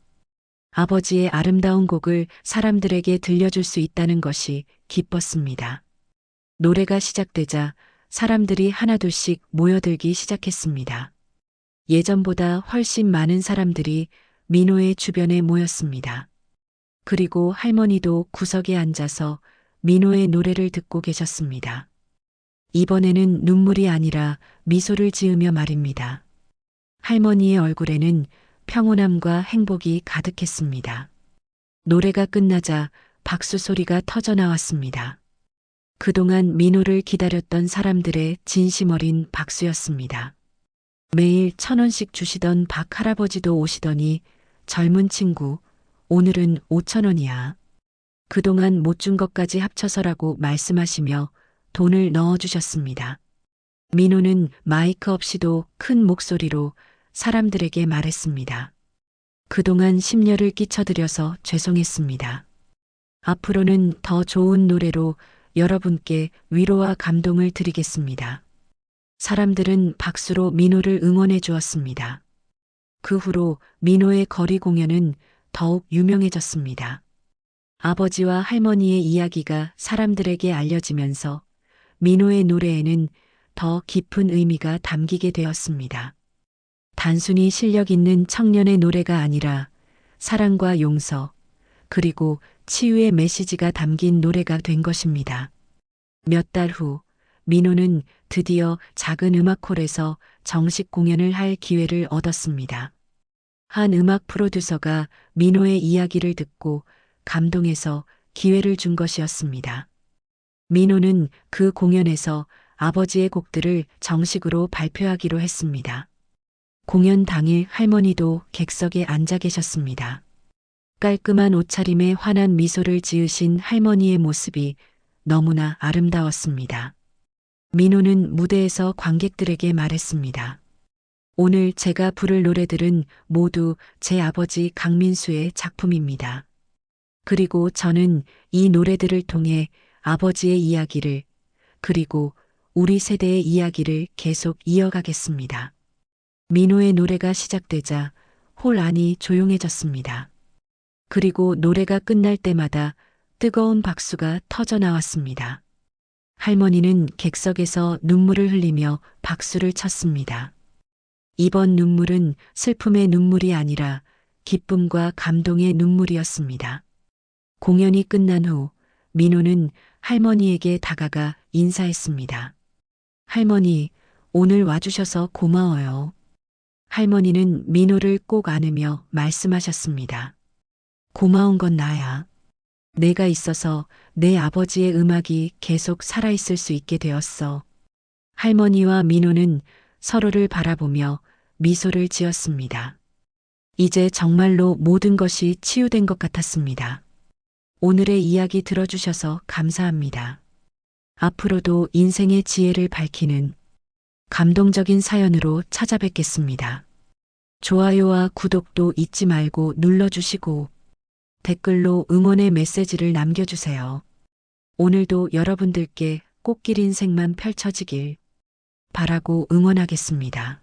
아버지의 아름다운 곡을 사람들에게 들려줄 수 있다는 것이 기뻤습니다. 노래가 시작되자 사람들이 하나둘씩 모여들기 시작했습니다. 예전보다 훨씬 많은 사람들이 민호의 주변에 모였습니다. 그리고 할머니도 구석에 앉아서 민호의 노래를 듣고 계셨습니다. 이번에는 눈물이 아니라 미소를 지으며 말입니다. 할머니의 얼굴에는 평온함과 행복이 가득했습니다. 노래가 끝나자 박수 소리가 터져 나왔습니다. 그동안 민호를 기다렸던 사람들의 진심 어린 박수였습니다. 매일 1,000원씩 주시던 박 할아버지도 오시더니 젊은 친구, 오늘은 5,000원이야. 그동안 못 준 것까지 합쳐서라고 말씀하시며 돈을 넣어주셨습니다. 민호는 마이크 없이도 큰 목소리로 사람들에게 말했습니다. 그동안 심려를 끼쳐드려서 죄송했습니다. 앞으로는 더 좋은 노래로 여러분께 위로와 감동을 드리겠습니다. 사람들은 박수로 민호를 응원해 주었습니다. 그 후로 민호의 거리 공연은 더욱 유명해졌습니다. 아버지와 할머니의 이야기가 사람들에게 알려지면서 민호의 노래에는 더 깊은 의미가 담기게 되었습니다. 단순히 실력 있는 청년의 노래가 아니라 사랑과 용서, 그리고 치유의 메시지가 담긴 노래가 된 것입니다. 몇 달 후, 민호는 드디어 작은 음악홀에서 정식 공연을 할 기회를 얻었습니다. 한 음악 프로듀서가 민호의 이야기를 듣고 감동해서 기회를 준 것이었습니다. 민호는 그 공연에서 아버지의 곡들을 정식으로 발표하기로 했습니다. 공연 당일 할머니도 객석에 앉아 계셨습니다. 깔끔한 옷차림에 환한 미소를 지으신 할머니의 모습이 너무나 아름다웠습니다. 민호는 무대에서 관객들에게 말했습니다. 오늘 제가 부를 노래들은 모두 제 아버지 강민수의 작품입니다. 그리고 저는 이 노래들을 통해 아버지의 이야기를, 그리고 우리 세대의 이야기를 계속 이어가겠습니다. 민호의 노래가 시작되자 홀 안이 조용해졌습니다. 그리고 노래가 끝날 때마다 뜨거운 박수가 터져 나왔습니다. 할머니는 객석에서 눈물을 흘리며 박수를 쳤습니다. 이번 눈물은 슬픔의 눈물이 아니라 기쁨과 감동의 눈물이었습니다. 공연이 끝난 후 민호는 할머니에게 다가가 인사했습니다. 할머니, 오늘 와주셔서 고마워요. 할머니는 민호를 꼭 안으며 말씀하셨습니다. 고마운 건 나야. 내가 있어서 내 아버지의 음악이 계속 살아있을 수 있게 되었어. 할머니와 민호는 서로를 바라보며 미소를 지었습니다. 이제 정말로 모든 것이 치유된 것 같았습니다. 오늘의 이야기 들어주셔서 감사합니다. 앞으로도 인생의 지혜를 밝히는 감동적인 사연으로 찾아뵙겠습니다. 좋아요와 구독도 잊지 말고 눌러주시고 댓글로 응원의 메시지를 남겨주세요. 오늘도 여러분들께 꽃길 인생만 펼쳐지길 바라고 응원하겠습니다.